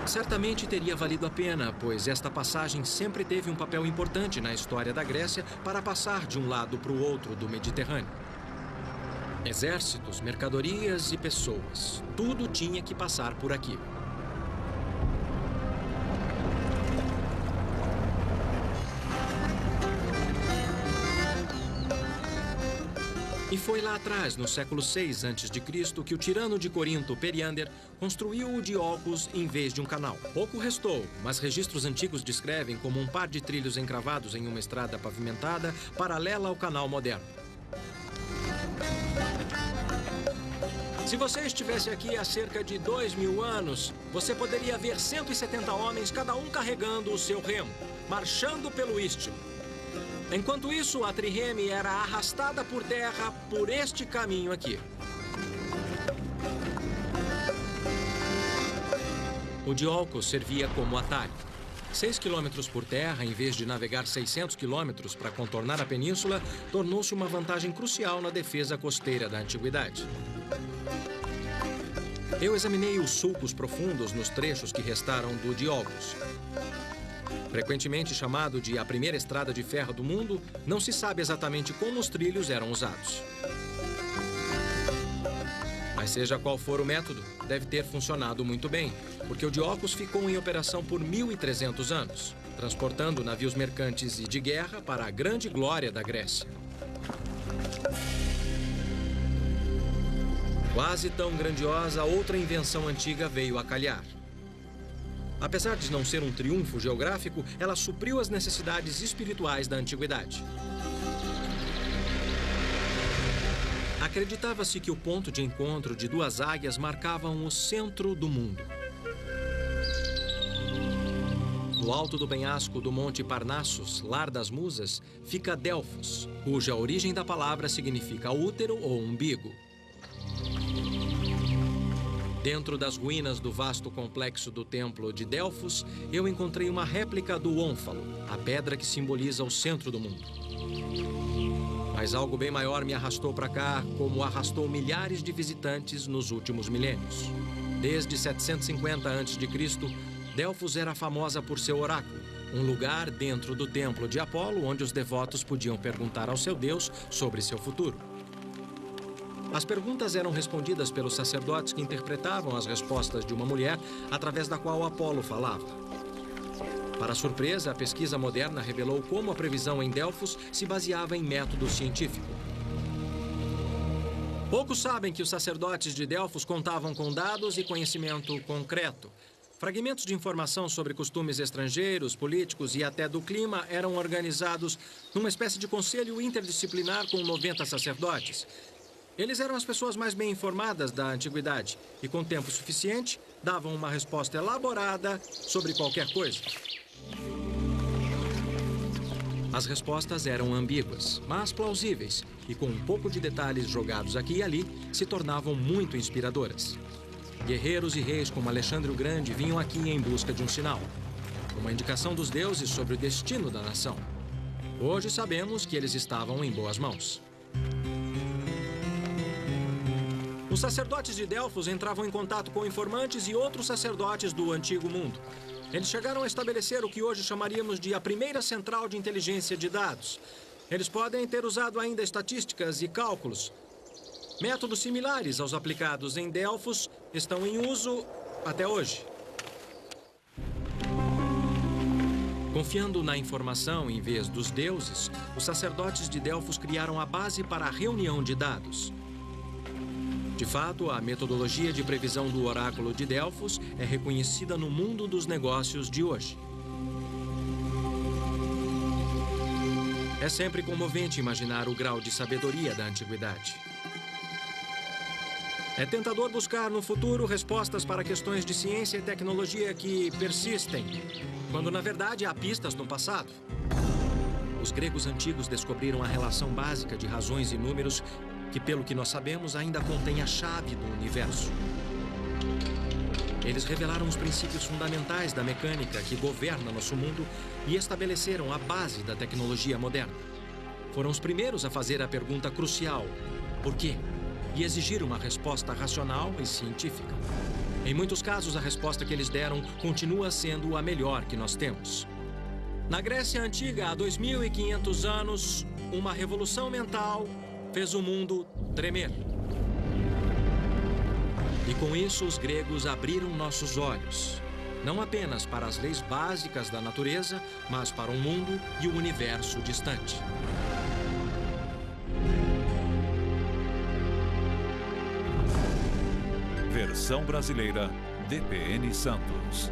Certamente teria valido a pena, pois esta passagem sempre teve um papel importante na história da Grécia para passar de um lado para o outro do Mediterrâneo. Exércitos, mercadorias e pessoas, tudo tinha que passar por aqui. E foi lá atrás, no século VI a.C., que o tirano de Corinto, Periander, construiu o Diolcos em vez de um canal. Pouco restou, mas registros antigos descrevem como um par de trilhos encravados em uma estrada pavimentada paralela ao canal moderno. Se você estivesse aqui há cerca de 2000 anos, você poderia ver 170 homens, cada um carregando o seu remo, marchando pelo istmo. Enquanto isso, a trireme era arrastada por terra por este caminho aqui. O Diolcos servia como atalho. 6 quilômetros por terra, em vez de navegar 600 quilômetros para contornar a península, tornou-se uma vantagem crucial na defesa costeira da antiguidade. Eu examinei os sulcos profundos nos trechos que restaram do Diolcos. Frequentemente chamado de a primeira estrada de ferro do mundo, não se sabe exatamente como os trilhos eram usados. Mas seja qual for o método, deve ter funcionado muito bem, porque o Diolcos ficou em operação por 1.300 anos, transportando navios mercantes e de guerra para a grande glória da Grécia. Quase tão grandiosa, outra invenção antiga veio a calhar. Apesar de não ser um triunfo geográfico, ela supriu as necessidades espirituais da antiguidade. Acreditava-se que o ponto de encontro de duas águias marcavam o centro do mundo. No alto do penhasco do Monte Parnassus, lar das musas, fica Delfos, cuja origem da palavra significa útero ou umbigo. Dentro das ruínas do vasto complexo do templo de Delfos, eu encontrei uma réplica do ônfalo, a pedra que simboliza o centro do mundo. Mas algo bem maior me arrastou para cá, como arrastou milhares de visitantes nos últimos milênios. Desde 750 a.C., Delfos era famosa por seu oráculo, um lugar dentro do templo de Apolo onde os devotos podiam perguntar ao seu Deus sobre seu futuro. As perguntas eram respondidas pelos sacerdotes que interpretavam as respostas de uma mulher através da qual Apolo falava. Para surpresa, a pesquisa moderna revelou como a previsão em Delfos se baseava em método científico. Poucos sabem que os sacerdotes de Delfos contavam com dados e conhecimento concreto. Fragmentos de informação sobre costumes estrangeiros, políticos e até do clima eram organizados numa espécie de conselho interdisciplinar com 90 sacerdotes. Eles eram as pessoas mais bem informadas da antiguidade e, com tempo suficiente, davam uma resposta elaborada sobre qualquer coisa. As respostas eram ambíguas, mas plausíveis, e com um pouco de detalhes jogados aqui e ali, se tornavam muito inspiradoras. Guerreiros e reis como Alexandre o Grande vinham aqui em busca de um sinal, uma indicação dos deuses sobre o destino da nação. Hoje sabemos que eles estavam em boas mãos. Os sacerdotes de Delfos entravam em contato com informantes e outros sacerdotes do Antigo Mundo. Eles chegaram a estabelecer o que hoje chamaríamos de a primeira central de inteligência de dados. Eles podem ter usado ainda estatísticas e cálculos. Métodos similares aos aplicados em Delfos estão em uso até hoje. Confiando na informação em vez dos deuses, os sacerdotes de Delfos criaram a base para a reunião de dados. De fato, a metodologia de previsão do oráculo de Delfos é reconhecida no mundo dos negócios de hoje. É sempre comovente imaginar o grau de sabedoria da antiguidade. É tentador buscar no futuro respostas para questões de ciência e tecnologia que persistem, quando na verdade há pistas no passado. Os gregos antigos descobriram a relação básica de razões e números que, pelo que nós sabemos, ainda contém a chave do universo. Eles revelaram os princípios fundamentais da mecânica que governa nosso mundo e estabeleceram a base da tecnologia moderna. Foram os primeiros a fazer a pergunta crucial: por quê? E exigir uma resposta racional e científica. Em muitos casos, a resposta que eles deram continua sendo a melhor que nós temos. Na Grécia Antiga, há 2.500 anos, uma revolução mental fez o mundo tremer. E com isso, os gregos abriram nossos olhos, não apenas para as leis básicas da natureza, mas para o mundo e o universo distante. Versão brasileira, DPN Santos.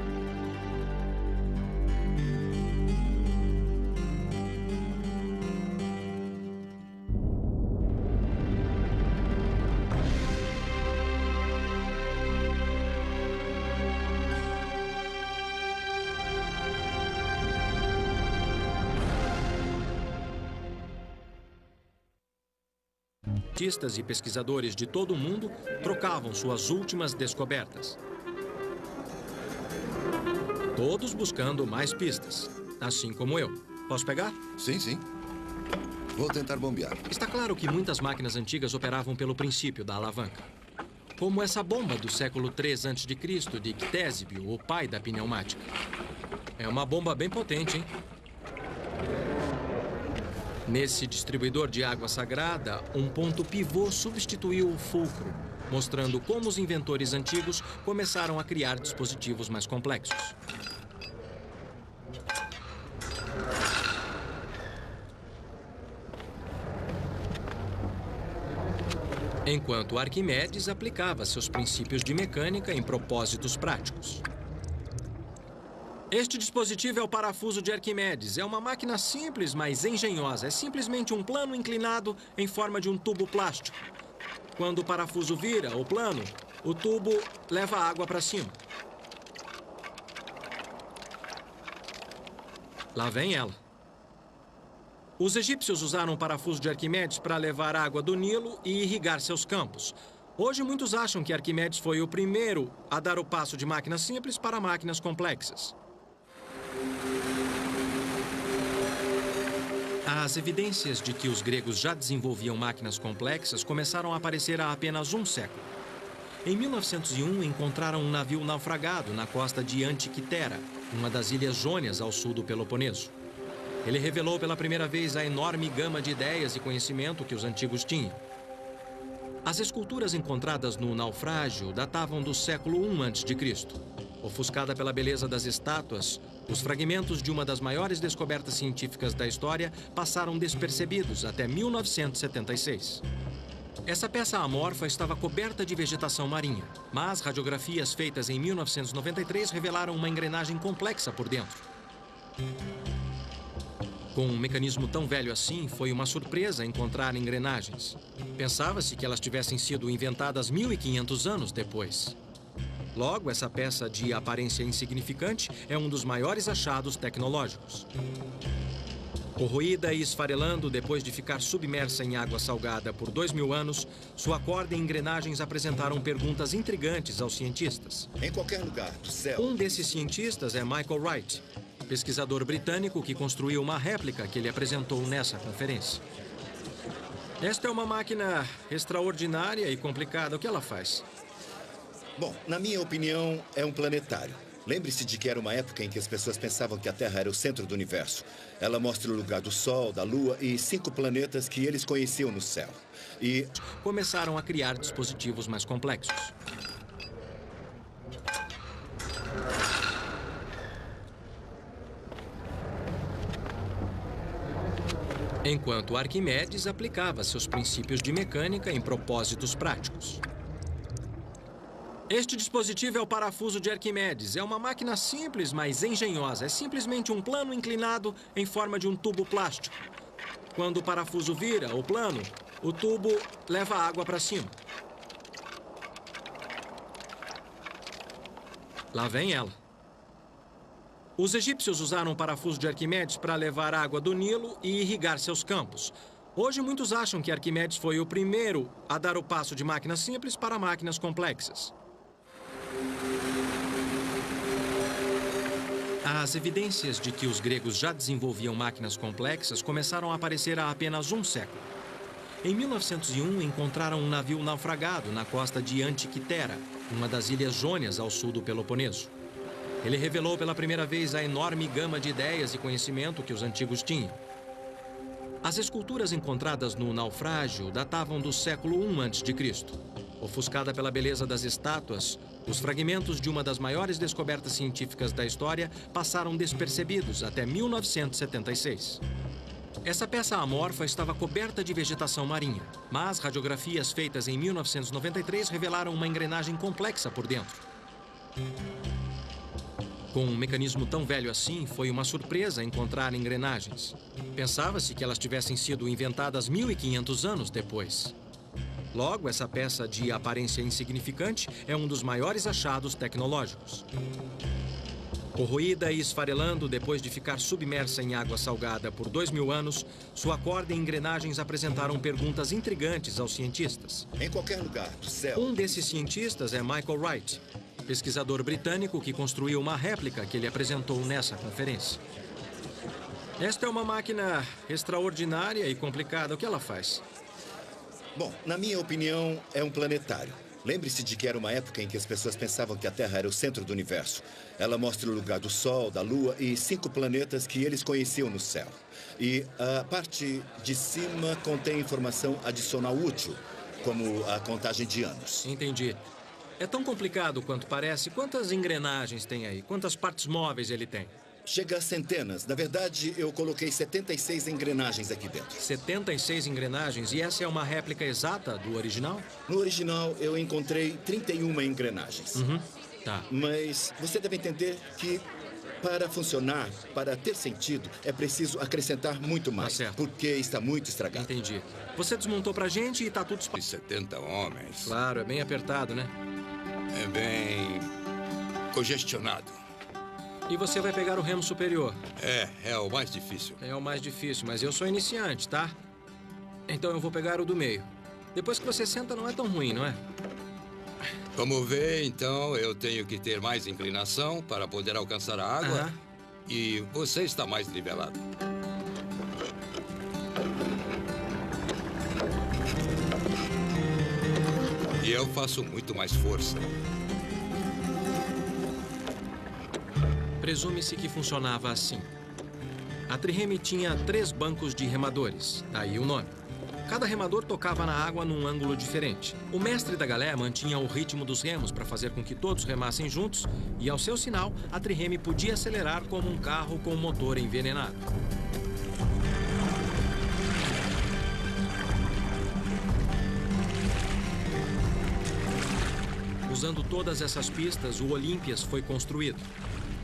Cientistas e pesquisadores de todo o mundo trocavam suas últimas descobertas. Todos buscando mais pistas, assim como eu. Posso pegar? Sim, sim. Vou tentar bombear. Está claro que muitas máquinas antigas operavam pelo princípio da alavanca. Como essa bomba do século III a.C. de Ctésibio, o pai da pneumática. É uma bomba bem potente, hein? Nesse distribuidor de água sagrada, um ponto pivô substituiu o fulcro, mostrando como os inventores antigos começaram a criar dispositivos mais complexos. Enquanto Arquimedes aplicava seus princípios de mecânica em propósitos práticos. Este dispositivo é o parafuso de Arquimedes. É uma máquina simples, mas engenhosa. É simplesmente um plano inclinado em forma de um tubo plástico. Quando o parafuso vira, o plano, o tubo leva a água para cima. Lá vem ela. Os egípcios usaram o parafuso de Arquimedes para levar água do Nilo e irrigar seus campos. Hoje, muitos acham que Arquimedes foi o primeiro a dar o passo de máquinas simples para máquinas complexas. As evidências de que os gregos já desenvolviam máquinas complexas começaram a aparecer há apenas um século. Em 1901, encontraram um navio naufragado na costa de Antiquitera, uma das ilhas Jônias ao sul do Peloponeso. Ele revelou pela primeira vez a enorme gama de ideias e conhecimento que os antigos tinham. As esculturas encontradas no naufrágio datavam do século I a.C. Ofuscada pela beleza das estátuas, os fragmentos de uma das maiores descobertas científicas da história passaram despercebidos até 1976. Essa peça amorfa estava coberta de vegetação marinha, mas radiografias feitas em 1993 revelaram uma engrenagem complexa por dentro. Com um mecanismo tão velho assim, foi uma surpresa encontrar engrenagens. Pensava-se que elas tivessem sido inventadas 1.500 anos depois. Logo, essa peça de aparência insignificante é um dos maiores achados tecnológicos. Corroída e esfarelando depois de ficar submersa em água salgada por 2.000 anos, sua corda e engrenagens apresentaram perguntas intrigantes aos cientistas. Em qualquer lugar do céu... Um desses cientistas é Michael Wright, pesquisador britânico que construiu uma réplica que ele apresentou nessa conferência. Esta é uma máquina extraordinária e complicada. O que ela faz? Bom, na minha opinião, é um planetário. Lembre-se de que era uma época em que as pessoas pensavam que a Terra era o centro do universo. Ela mostra o lugar do Sol, da Lua e 5 planetas que eles conheciam no céu. E começaram a criar dispositivos mais complexos. Enquanto Arquimedes aplicava seus princípios de mecânica em propósitos práticos. Este dispositivo é o parafuso de Arquimedes. É uma máquina simples, mas engenhosa. É simplesmente um plano inclinado em forma de um tubo plástico. Quando o parafuso vira, o plano, o tubo leva a água para cima. Lá vem ela. Os egípcios usaram o parafuso de Arquimedes para levar água do Nilo e irrigar seus campos. Hoje, muitos acham que Arquimedes foi o primeiro a dar o passo de máquinas simples para máquinas complexas. As evidências de que os gregos já desenvolviam máquinas complexas começaram a aparecer há apenas um século. Em 1901, encontraram um navio naufragado na costa de Antiquitera, uma das ilhas Jônias ao sul do Peloponeso. Ele revelou pela primeira vez a enorme gama de ideias e conhecimento que os antigos tinham. As esculturas encontradas no naufrágio datavam do século I a.C. Ofuscada pela beleza das estátuas, os fragmentos de uma das maiores descobertas científicas da história passaram despercebidos até 1976. Essa peça amorfa estava coberta de vegetação marinha, mas radiografias feitas em 1993 revelaram uma engrenagem complexa por dentro. Com um mecanismo tão velho assim, foi uma surpresa encontrar engrenagens. Pensava-se que elas tivessem sido inventadas 1.500 anos depois. Logo, essa peça de aparência insignificante é um dos maiores achados tecnológicos. Corroída e esfarelando depois de ficar submersa em água salgada por 2.000 anos, sua corda e engrenagens apresentaram perguntas intrigantes aos cientistas. Em qualquer lugar do céu... Um desses cientistas é Michael Wright, pesquisador britânico que construiu uma réplica que ele apresentou nessa conferência. Esta é uma máquina extraordinária e complicada. O que ela faz? Bom, na minha opinião, é um planetário. Lembre-se de que era uma época em que as pessoas pensavam que a Terra era o centro do universo. Ela mostra o lugar do Sol, da Lua e 5 planetas que eles conheciam no céu. E a parte de cima contém informação adicional útil, como a contagem de anos. Entendi. É tão complicado quanto parece. Quantas engrenagens tem aí? Quantas partes móveis ele tem? Chega a centenas. Na verdade, eu coloquei 76 engrenagens aqui dentro. 76 engrenagens? E essa é uma réplica exata do original? No original, eu encontrei 31 engrenagens. Tá. Mas você deve entender que, para funcionar, para ter sentido, é preciso acrescentar muito mais. Tá certo. Porque está muito estragado. Entendi. Você desmontou pra gente e tá tudo... E 70 homens. Claro, é bem apertado, né? É bem congestionado. E você vai pegar o remo superior? É o mais difícil. É o mais difícil, mas eu sou iniciante, tá? Então eu vou pegar o do meio. Depois que você senta, não é tão ruim, não é? Como vê, então, eu tenho que ter mais inclinação para poder alcançar a água. E você está mais nivelado. E eu faço muito mais força. Presume-se que funcionava assim. A trireme tinha 3 bancos de remadores, daí o nome. Cada remador tocava na água num ângulo diferente. O mestre da galé mantinha o ritmo dos remos para fazer com que todos remassem juntos e, ao seu sinal, a trireme podia acelerar como um carro com motor envenenado. Usando todas essas pistas, o Olympias foi construído.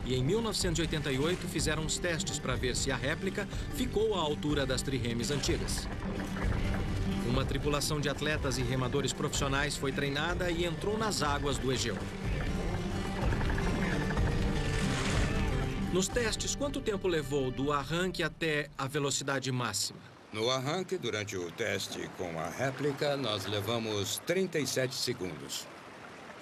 E em 1988 fizeram os testes para ver se a réplica ficou à altura das triremes antigas. Uma tripulação de atletas e remadores profissionais foi treinada e entrou nas águas do Egeu. Nos testes, quanto tempo levou do arranque até a velocidade máxima? No arranque, durante o teste com a réplica, nós levamos 37 segundos.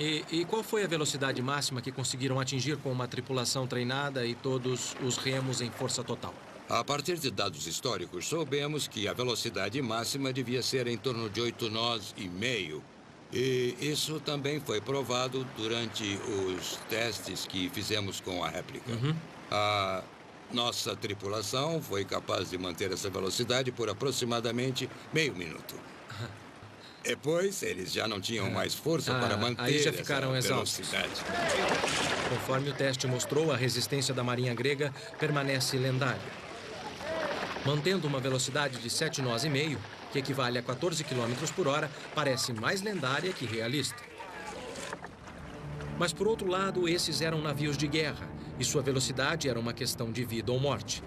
E qual foi a velocidade máxima que conseguiram atingir com uma tripulação treinada e todos os remos em força total? A partir de dados históricos, soubemos que a velocidade máxima devia ser em torno de 8 nós e meio. E isso também foi provado durante os testes que fizemos com a réplica. A nossa tripulação foi capaz de manter essa velocidade por aproximadamente meio minuto. Depois, eles já não tinham mais força para manter aí já ficaram essa exaustos. velocidade. Conforme o teste mostrou, a resistência da marinha grega permanece lendária. Mantendo uma velocidade de 7 nós e meio, que equivale a 14 km por hora, parece mais lendária que realista. Mas, por outro lado, esses eram navios de guerra, e sua velocidade era uma questão de vida ou morte.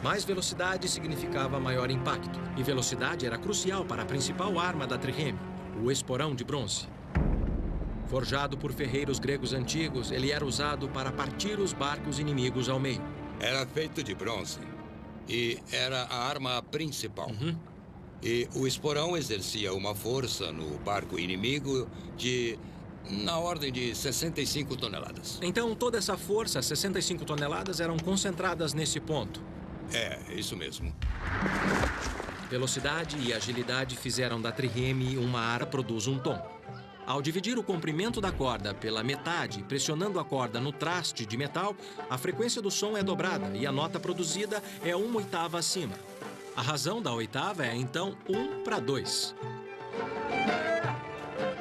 Mais velocidade significava maior impacto, e velocidade era crucial para a principal arma da trireme, o esporão de bronze. Forjado por ferreiros gregos antigos, ele era usado para partir os barcos inimigos ao meio. Era feito de bronze e era a arma principal. E o esporão exercia uma força no barco inimigo na ordem de 65 toneladas. Então, toda essa força, 65 toneladas, eram concentradas nesse ponto. Isso mesmo. Velocidade e agilidade fizeram da trireme uma arma que produz um tom. Ao dividir o comprimento da corda pela metade, pressionando a corda no traste de metal, a frequência do som é dobrada e a nota produzida é 1/8 acima. A razão da oitava é, então, 1/2.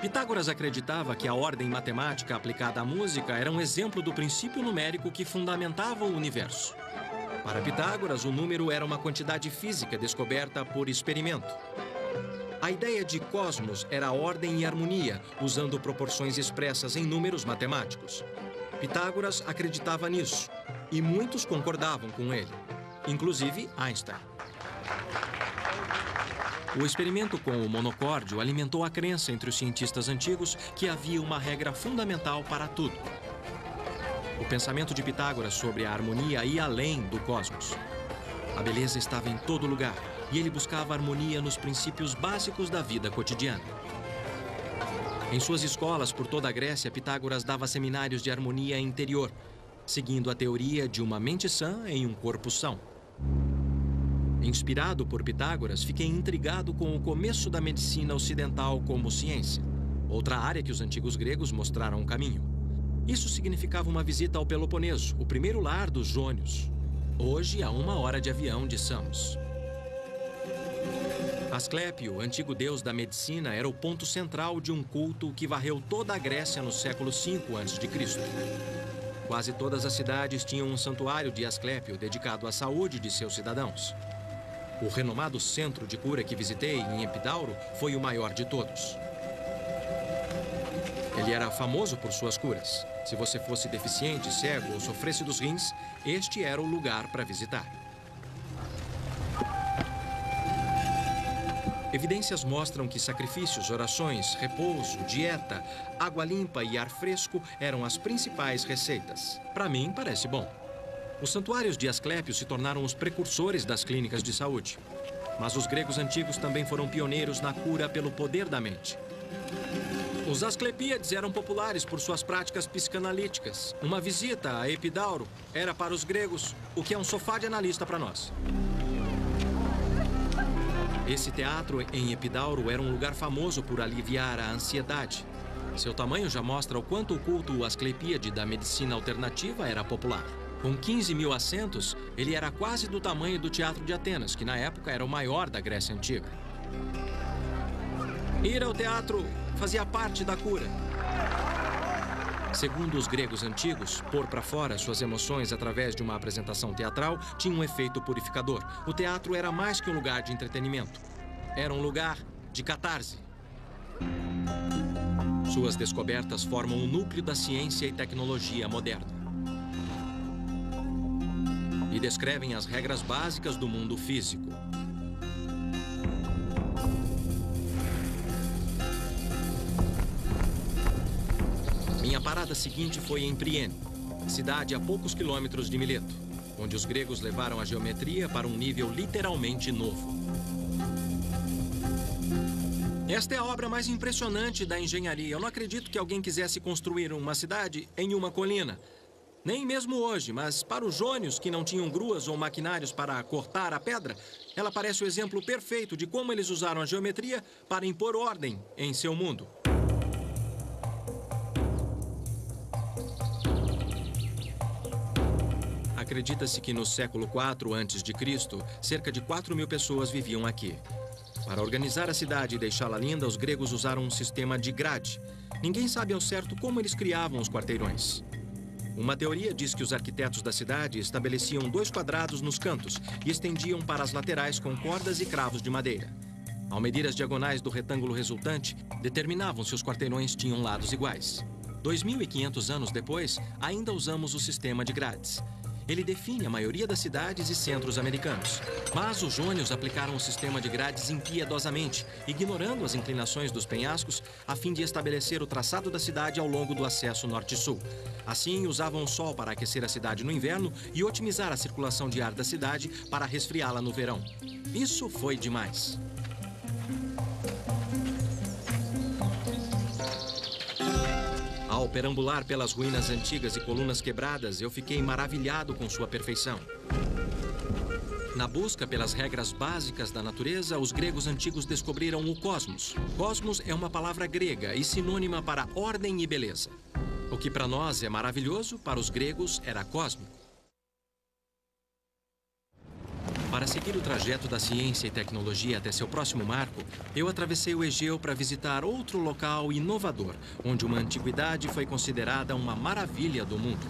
Pitágoras acreditava que a ordem matemática aplicada à música era um exemplo do princípio numérico que fundamentava o universo. Para Pitágoras, o número era uma quantidade física descoberta por experimento. A ideia de cosmos era ordem e harmonia, usando proporções expressas em números matemáticos. Pitágoras acreditava nisso, e muitos concordavam com ele, inclusive Einstein. O experimento com o monocórdio alimentou a crença entre os cientistas antigos que havia uma regra fundamental para tudo. O pensamento de Pitágoras sobre a harmonia ia além do cosmos. A beleza estava em todo lugar, e ele buscava harmonia nos princípios básicos da vida cotidiana. Em suas escolas por toda a Grécia, Pitágoras dava seminários de harmonia interior, seguindo a teoria de uma mente sã em um corpo são. Inspirado por Pitágoras, fiquei intrigado com o começo da medicina ocidental como ciência, outra área que os antigos gregos mostraram o caminho. Isso significava uma visita ao Peloponeso, o primeiro lar dos jônios, hoje a 1 hora de avião de Samos. Asclépio, antigo deus da medicina, era o ponto central de um culto que varreu toda a Grécia no século V a.C. Quase todas as cidades tinham um santuário de Asclépio dedicado à saúde de seus cidadãos. O renomado centro de cura que visitei em Epidauro foi o maior de todos. Ele era famoso por suas curas. Se você fosse deficiente, cego ou sofresse dos rins, este era o lugar para visitar. Evidências mostram que sacrifícios, orações, repouso, dieta, água limpa e ar fresco eram as principais receitas. Para mim, parece bom. Os santuários de Asclépio se tornaram os precursores das clínicas de saúde. Mas os gregos antigos também foram pioneiros na cura pelo poder da mente. Os Asclepíades eram populares por suas práticas psicanalíticas. Uma visita a Epidauro era para os gregos o que é um sofá de analista para nós. Esse teatro em Epidauro era um lugar famoso por aliviar a ansiedade. Seu tamanho já mostra o quanto o culto asclepíade da medicina alternativa era popular. Com 15 mil assentos, ele era quase do tamanho do Teatro de Atenas, que na época era o maior da Grécia Antiga. Ir ao teatro fazia parte da cura. Segundo os gregos antigos, pôr para fora suas emoções através de uma apresentação teatral tinha um efeito purificador. O teatro era mais que um lugar de entretenimento. Era um lugar de catarse. Suas descobertas formam o núcleo da ciência e tecnologia moderna. E descrevem as regras básicas do mundo físico. Minha parada seguinte foi em Priene, cidade a poucos quilômetros de Mileto, onde os gregos levaram a geometria para um nível literalmente novo. Esta é a obra mais impressionante da engenharia. Eu não acredito que alguém quisesse construir uma cidade em uma colina. Nem mesmo hoje, mas para os jônios que não tinham gruas ou maquinários para cortar a pedra, ela parece o exemplo perfeito de como eles usaram a geometria para impor ordem em seu mundo. Acredita-se que no século IV a.C., cerca de 4.000 pessoas viviam aqui. Para organizar a cidade e deixá-la linda, os gregos usaram um sistema de grade. Ninguém sabe ao certo como eles criavam os quarteirões. Uma teoria diz que os arquitetos da cidade estabeleciam 2 quadrados nos cantos e estendiam para as laterais com cordas e cravos de madeira. Ao medir as diagonais do retângulo resultante, determinavam se os quarteirões tinham lados iguais. 2.500 anos depois, ainda usamos o sistema de grades. Ele define a maioria das cidades e centros americanos. Mas os jônios aplicaram o sistema de grades impiedosamente, ignorando as inclinações dos penhascos, a fim de estabelecer o traçado da cidade ao longo do acesso norte-sul. Assim, usavam o sol para aquecer a cidade no inverno e otimizar a circulação de ar da cidade para resfriá-la no verão. Isso foi demais. Ao perambular pelas ruínas antigas e colunas quebradas, eu fiquei maravilhado com sua perfeição. Na busca pelas regras básicas da natureza, os gregos antigos descobriram o cosmos. Cosmos é uma palavra grega e sinônima para ordem e beleza. O que para nós é maravilhoso, para os gregos era cósmico. Para seguir o trajeto da ciência e tecnologia até seu próximo marco, eu atravessei o Egeu para visitar outro local inovador, onde uma antiguidade foi considerada uma maravilha do mundo.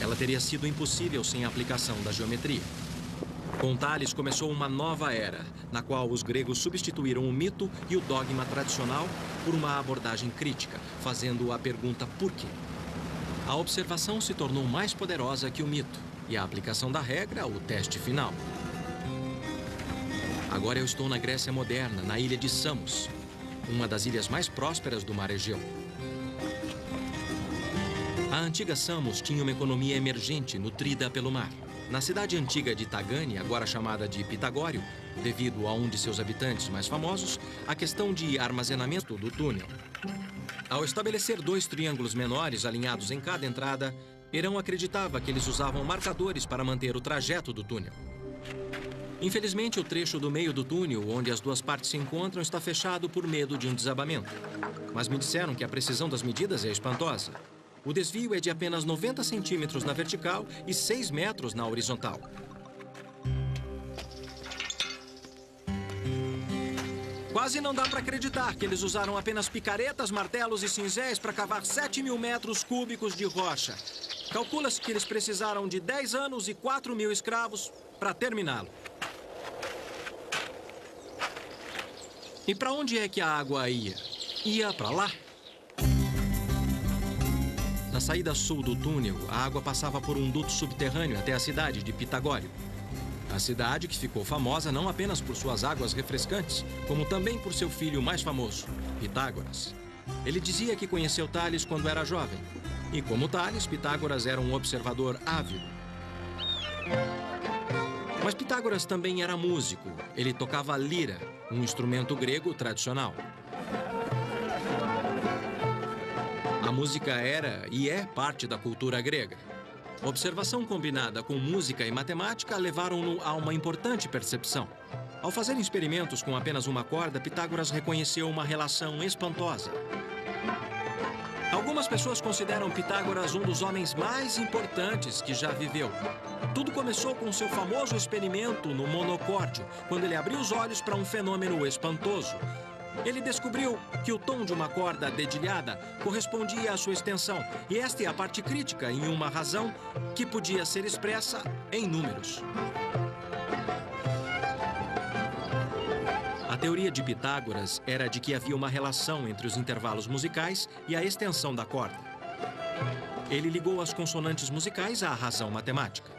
Ela teria sido impossível sem a aplicação da geometria. Com Tales começou uma nova era, na qual os gregos substituíram o mito e o dogma tradicional por uma abordagem crítica, fazendo a pergunta por quê. A observação se tornou mais poderosa que o mito e a aplicação da regra, o teste final. Agora eu estou na Grécia moderna, na ilha de Samos, uma das ilhas mais prósperas do mar Egeu. A antiga Samos tinha uma economia emergente, nutrida pelo mar. Na cidade antiga de Tagane, agora chamada de Pitagório, devido a um de seus habitantes mais famosos, a questão de armazenamento do túnel. Ao estabelecer 2 triângulos menores alinhados em cada entrada, Herão acreditava que eles usavam marcadores para manter o trajeto do túnel. Infelizmente, o trecho do meio do túnel, onde as 2 partes se encontram, está fechado por medo de um desabamento. Mas me disseram que a precisão das medidas é espantosa. O desvio é de apenas 90 centímetros na vertical e 6 metros na horizontal. Quase não dá para acreditar que eles usaram apenas picaretas, martelos e cinzéis para cavar 7.000 metros cúbicos de rocha. Calcula-se que eles precisaram de 10 anos e 4.000 escravos para terminá-lo. E para onde é que a água ia? Ia para lá. Na saída sul do túnel, a água passava por um duto subterrâneo até a cidade de Pitagório. A cidade que ficou famosa não apenas por suas águas refrescantes, como também por seu filho mais famoso, Pitágoras. Ele dizia que conheceu Tales quando era jovem. E como Tales, Pitágoras era um observador ávido. Mas Pitágoras também era músico. Ele tocava lira, um instrumento grego tradicional. A música era e é parte da cultura grega. Observação combinada com música e matemática levaram-no a uma importante percepção. Ao fazer experimentos com apenas uma corda, Pitágoras reconheceu uma relação espantosa. Algumas pessoas consideram Pitágoras um dos homens mais importantes que já viveu. Tudo começou com seu famoso experimento no monocórdio, quando ele abriu os olhos para um fenômeno espantoso. Ele descobriu que o tom de uma corda dedilhada correspondia à sua extensão, e esta é a parte crítica em uma razão que podia ser expressa em números. A teoria de Pitágoras era de que havia uma relação entre os intervalos musicais e a extensão da corda. Ele ligou as consonantes musicais à razão matemática.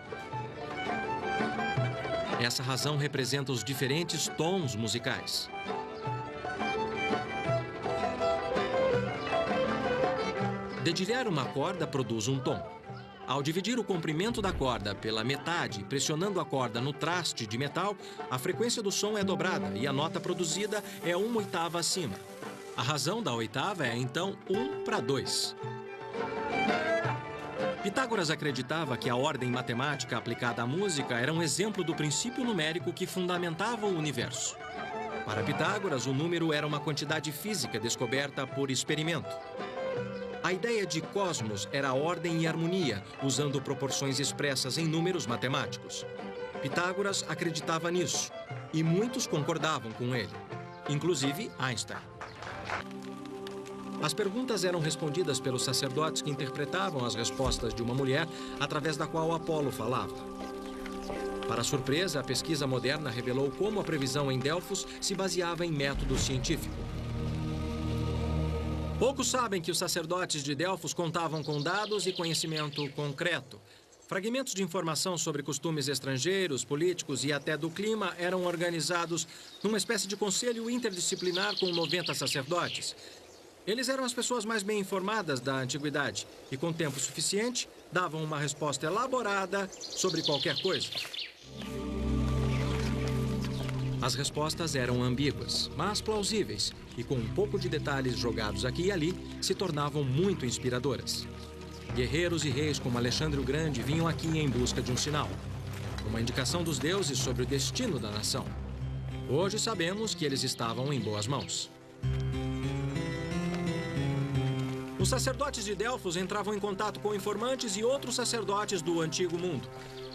Essa razão representa os diferentes tons musicais. Dedilhar uma corda produz um tom. Ao dividir o comprimento da corda pela metade, pressionando a corda no traste de metal, a frequência do som é dobrada e a nota produzida é 1/8 acima. A razão da oitava é, então, 1/2. Pitágoras acreditava que a ordem matemática aplicada à música era um exemplo do princípio numérico que fundamentava o universo. Para Pitágoras, o número era uma quantidade física descoberta por experimento. A ideia de cosmos era ordem e harmonia, usando proporções expressas em números matemáticos. Pitágoras acreditava nisso, e muitos concordavam com ele, inclusive Einstein. As perguntas eram respondidas pelos sacerdotes que interpretavam as respostas de uma mulher através da qual Apolo falava. Para surpresa, a pesquisa moderna revelou como a previsão em Delfos se baseava em método científico. Poucos sabem que os sacerdotes de Delfos contavam com dados e conhecimento concreto. Fragmentos de informação sobre costumes estrangeiros, políticos e até do clima eram organizados numa espécie de conselho interdisciplinar com 90 sacerdotes. Eles eram as pessoas mais bem informadas da antiguidade e, com tempo suficiente, davam uma resposta elaborada sobre qualquer coisa. As respostas eram ambíguas, mas plausíveis, e com um pouco de detalhes jogados aqui e ali, se tornavam muito inspiradoras. Guerreiros e reis como Alexandre o Grande vinham aqui em busca de um sinal, uma indicação dos deuses sobre o destino da nação. Hoje sabemos que eles estavam em boas mãos. Os sacerdotes de Delfos entravam em contato com informantes e outros sacerdotes do Antigo Mundo.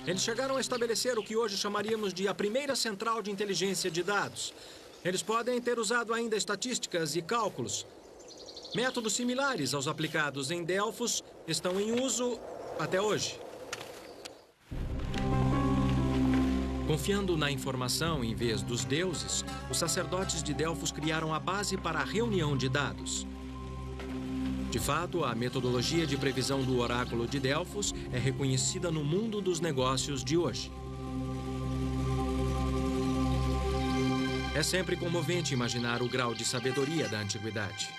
Eles chegaram a estabelecer o que hoje chamaríamos de a primeira central de inteligência de dados. Eles podem ter usado ainda estatísticas e cálculos. Métodos similares aos aplicados em Delfos estão em uso até hoje. Confiando na informação em vez dos deuses, os sacerdotes de Delfos criaram a base para a reunião de dados. De fato, a metodologia de previsão do oráculo de Delfos é reconhecida no mundo dos negócios de hoje. É sempre comovente imaginar o grau de sabedoria da antiguidade.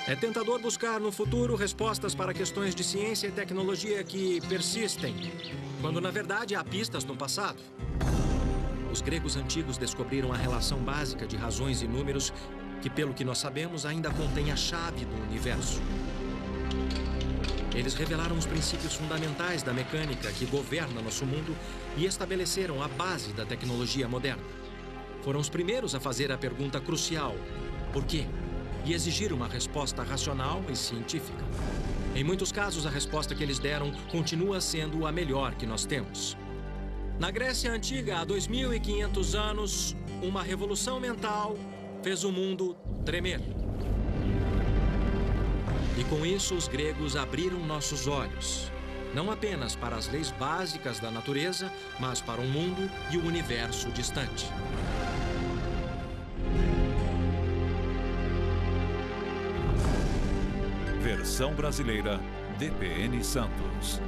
É tentador buscar no futuro respostas para questões de ciência e tecnologia que persistem, quando na verdade há pistas no passado. Os gregos antigos descobriram a relação básica de razões e números que, pelo que nós sabemos, ainda contém a chave do universo. Eles revelaram os princípios fundamentais da mecânica que governa nosso mundo e estabeleceram a base da tecnologia moderna. Foram os primeiros a fazer a pergunta crucial: por quê? E exigir uma resposta racional e científica. Em muitos casos, a resposta que eles deram continua sendo a melhor que nós temos. Na Grécia Antiga, há 2.500 anos, uma revolução mental fez o mundo tremer. E com isso, os gregos abriram nossos olhos, não apenas para as leis básicas da natureza, mas para um mundo e o universo distante. Versão brasileira, DPN Santos.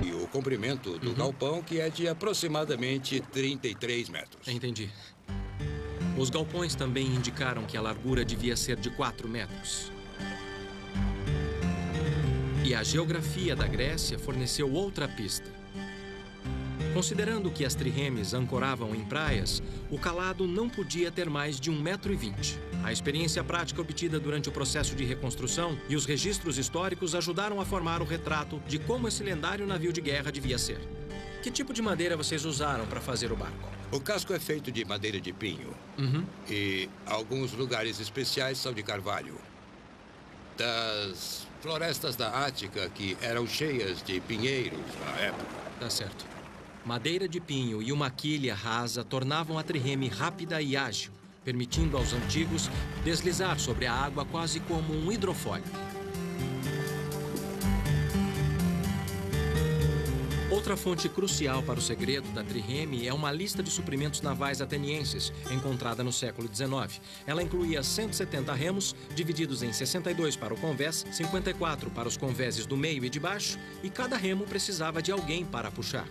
E o comprimento do galpão, que é de aproximadamente 33 metros. Entendi. Os galpões também indicaram que a largura devia ser de 4 metros. E a geografia da Grécia forneceu outra pista. Considerando que as triremes ancoravam em praias, o calado não podia ter mais de 1,20 m. A experiência prática obtida durante o processo de reconstrução e os registros históricos ajudaram a formar o retrato de como esse lendário navio de guerra devia ser. Que tipo de madeira vocês usaram para fazer o barco? O casco é feito de madeira de pinho. E alguns lugares especiais são de carvalho. Das florestas da Ática, que eram cheias de pinheiros na época. Tá certo. Madeira de pinho e uma quilha rasa tornavam a trireme rápida e ágil, permitindo aos antigos deslizar sobre a água quase como um hidrofólio. Outra fonte crucial para o segredo da trireme é uma lista de suprimentos navais atenienses, encontrada no século XIX. Ela incluía 170 remos, divididos em 62 para o convés, 54 para os convéses do meio e de baixo, e cada remo precisava de alguém para puxar.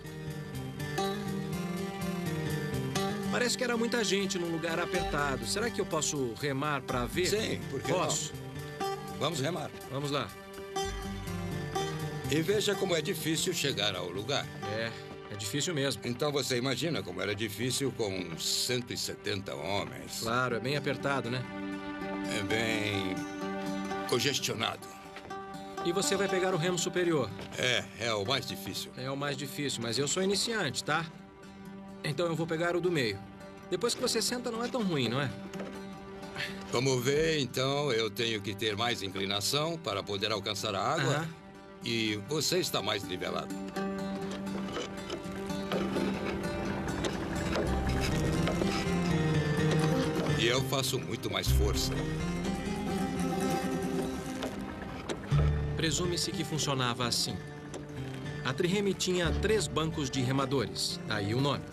Parece que era muita gente num lugar apertado. Será que eu posso remar para ver? Sim, por que posso? Não? Vamos remar. Vamos lá. E veja como é difícil chegar ao lugar. É difícil mesmo. Então você imagina como era difícil com 170 homens. Claro, é bem apertado, né? É bem congestionado. E você vai pegar o remo superior? É o mais difícil. É o mais difícil, mas eu sou iniciante, tá? Então eu vou pegar o do meio. Depois que você senta, não é tão ruim, não é? Como vê, então, eu tenho que ter mais inclinação para poder alcançar a água. E você está mais nivelado. E eu faço muito mais força. Presume-se que funcionava assim. A trireme tinha 3 bancos de remadores, daí o nome.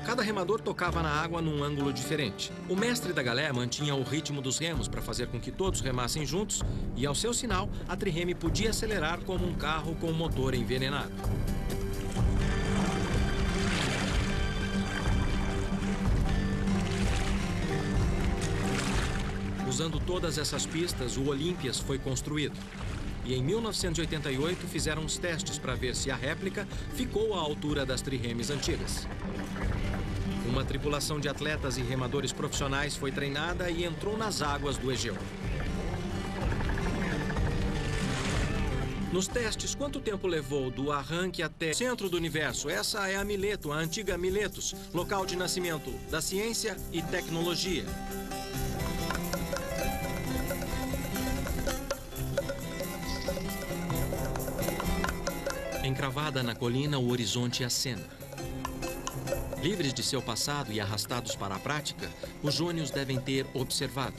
Cada remador tocava na água num ângulo diferente. O mestre da galé mantinha o ritmo dos remos para fazer com que todos remassem juntos e, ao seu sinal, a trireme podia acelerar como um carro com motor envenenado. Usando todas essas pistas, o Olympias foi construído. E em 1988 fizeram os testes para ver se a réplica ficou à altura das triremes antigas. Uma tripulação de atletas e remadores profissionais foi treinada e entrou nas águas do Egeu. Nos testes, quanto tempo levou do arranque até o centro do universo? Essa é a Mileto, a antiga Miletus, local de nascimento da ciência e tecnologia. Encravada na colina, o horizonte acena. Livres de seu passado e arrastados para a prática, os jônios devem ter observado.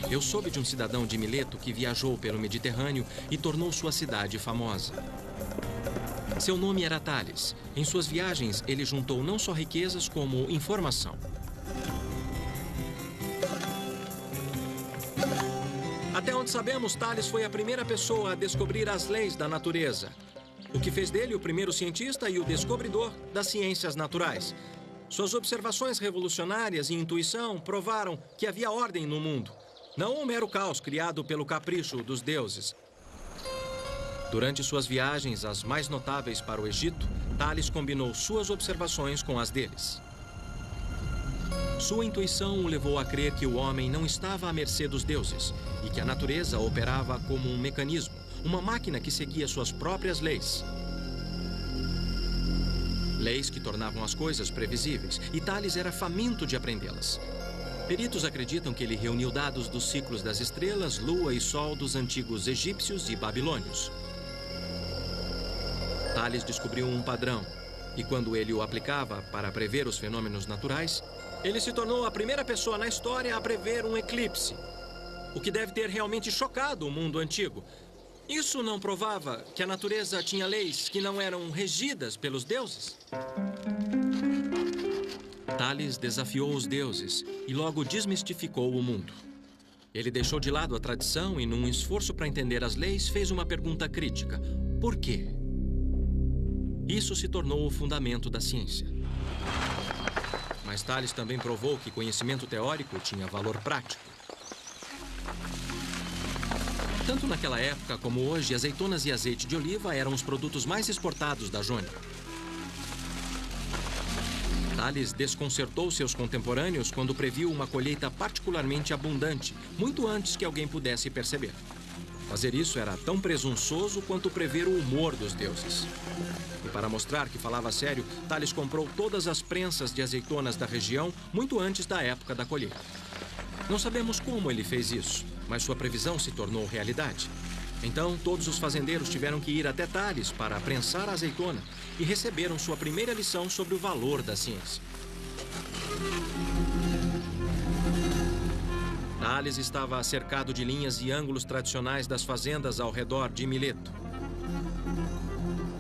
Eu soube de um cidadão de Mileto que viajou pelo Mediterrâneo e tornou sua cidade famosa. Seu nome era Tales. Em suas viagens, ele juntou não só riquezas, como informação. Até onde sabemos, Tales foi a primeira pessoa a descobrir as leis da natureza, o que fez dele o primeiro cientista e o descobridor das ciências naturais. Suas observações revolucionárias e intuição provaram que havia ordem no mundo, não um mero caos criado pelo capricho dos deuses. Durante suas viagens, as mais notáveis para o Egito, Tales combinou suas observações com as deles. Sua intuição o levou a crer que o homem não estava à mercê dos deuses e que a natureza operava como um mecanismo, uma máquina que seguia suas próprias leis. Leis que tornavam as coisas previsíveis, e Tales era faminto de aprendê-las. Peritos acreditam que ele reuniu dados dos ciclos das estrelas, lua e sol dos antigos egípcios e babilônios. Tales descobriu um padrão, e quando ele o aplicava para prever os fenômenos naturais, ele se tornou a primeira pessoa na história a prever um eclipse, o que deve ter realmente chocado o mundo antigo. Isso não provava que a natureza tinha leis que não eram regidas pelos deuses? Tales desafiou os deuses e logo desmistificou o mundo. Ele deixou de lado a tradição e, num esforço para entender as leis, fez uma pergunta crítica: por quê? Isso se tornou o fundamento da ciência. Mas Tales também provou que conhecimento teórico tinha valor prático. Tanto naquela época como hoje, azeitonas e azeite de oliva eram os produtos mais exportados da Jônia. Tales desconcertou seus contemporâneos quando previu uma colheita particularmente abundante, muito antes que alguém pudesse perceber. Fazer isso era tão presunçoso quanto prever o humor dos deuses. E para mostrar que falava sério, Tales comprou todas as prensas de azeitonas da região muito antes da época da colheita. Não sabemos como ele fez isso, mas sua previsão se tornou realidade. Então, todos os fazendeiros tiveram que ir até Tales para prensar a azeitona e receberam sua primeira lição sobre o valor da ciência. Tales estava cercado de linhas e ângulos tradicionais das fazendas ao redor de Mileto.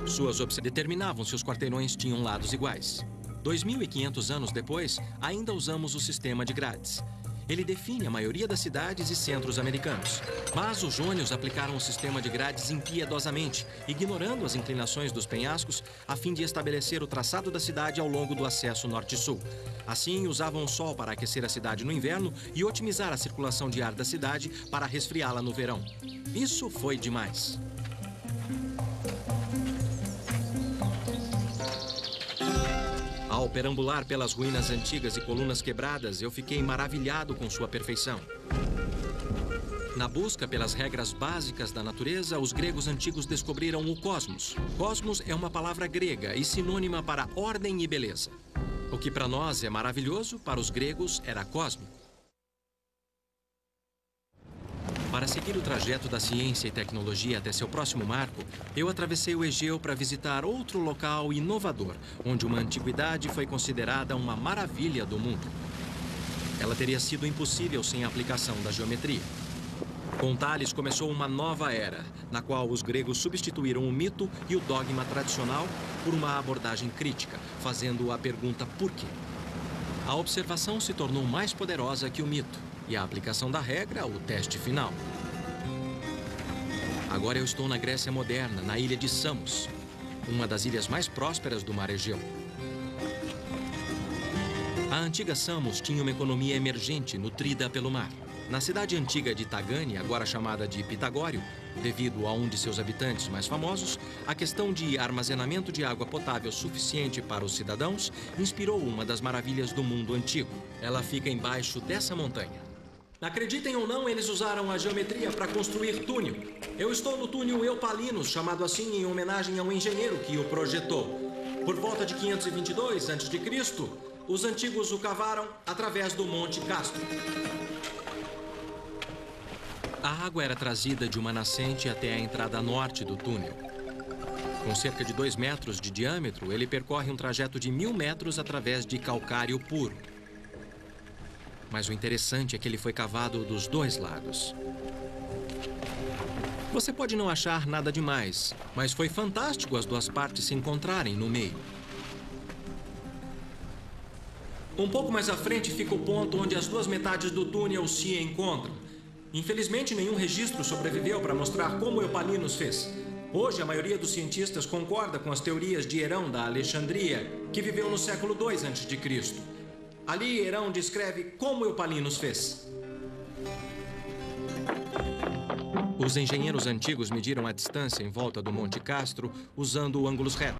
Suas observações determinavam se os quarteirões tinham lados iguais. 2.500 anos depois, ainda usamos o sistema de grades. Ele define a maioria das cidades e centros americanos. Mas os jônios aplicaram o sistema de grades impiedosamente, ignorando as inclinações dos penhascos, a fim de estabelecer o traçado da cidade ao longo do acesso norte-sul. Assim, usavam o sol para aquecer a cidade no inverno e otimizar a circulação de ar da cidade para resfriá-la no verão. Isso foi demais. Ao perambular pelas ruínas antigas e colunas quebradas, eu fiquei maravilhado com sua perfeição. Na busca pelas regras básicas da natureza, os gregos antigos descobriram o cosmos. Cosmos é uma palavra grega e sinônima para ordem e beleza. O que para nós é maravilhoso, para os gregos era cósmico. Para seguir o trajeto da ciência e tecnologia até seu próximo marco, eu atravessei o Egeu para visitar outro local inovador, onde uma antiguidade foi considerada uma maravilha do mundo. Ela teria sido impossível sem a aplicação da geometria. Com Tales começou uma nova era, na qual os gregos substituíram o mito e o dogma tradicional por uma abordagem crítica, fazendo a pergunta por quê. A observação se tornou mais poderosa que o mito. E a aplicação da regra, o teste final. Agora eu estou na Grécia moderna, na ilha de Samos, uma das ilhas mais prósperas do mar Egeu. A antiga Samos tinha uma economia emergente, nutrida pelo mar. Na cidade antiga de Tagane, agora chamada de Pitagório, devido a um de seus habitantes mais famosos, a questão de armazenamento de água potável suficiente para os cidadãos inspirou uma das maravilhas do mundo antigo. Ela fica embaixo dessa montanha. Acreditem ou não, eles usaram a geometria para construir túnel. Eu estou no túnel Eupalinos, chamado assim em homenagem a um engenheiro que o projetou. Por volta de 522 a.C., os antigos o cavaram através do Monte Castro. A água era trazida de uma nascente até a entrada norte do túnel. Com cerca de 2 metros de diâmetro, ele percorre um trajeto de 1.000 metros através de calcário puro. Mas o interessante é que ele foi cavado dos dois lados. Você pode não achar nada demais, mas foi fantástico as duas partes se encontrarem no meio. Um pouco mais à frente fica o ponto onde as duas metades do túnel se encontram. Infelizmente, nenhum registro sobreviveu para mostrar como Eupalinos fez. Hoje, a maioria dos cientistas concorda com as teorias de Herão da Alexandria, que viveu no século II a.C. Ali, Herão descreve como Eupalinos fez. Os engenheiros antigos mediram a distância em volta do Monte Castro usando ângulos retos.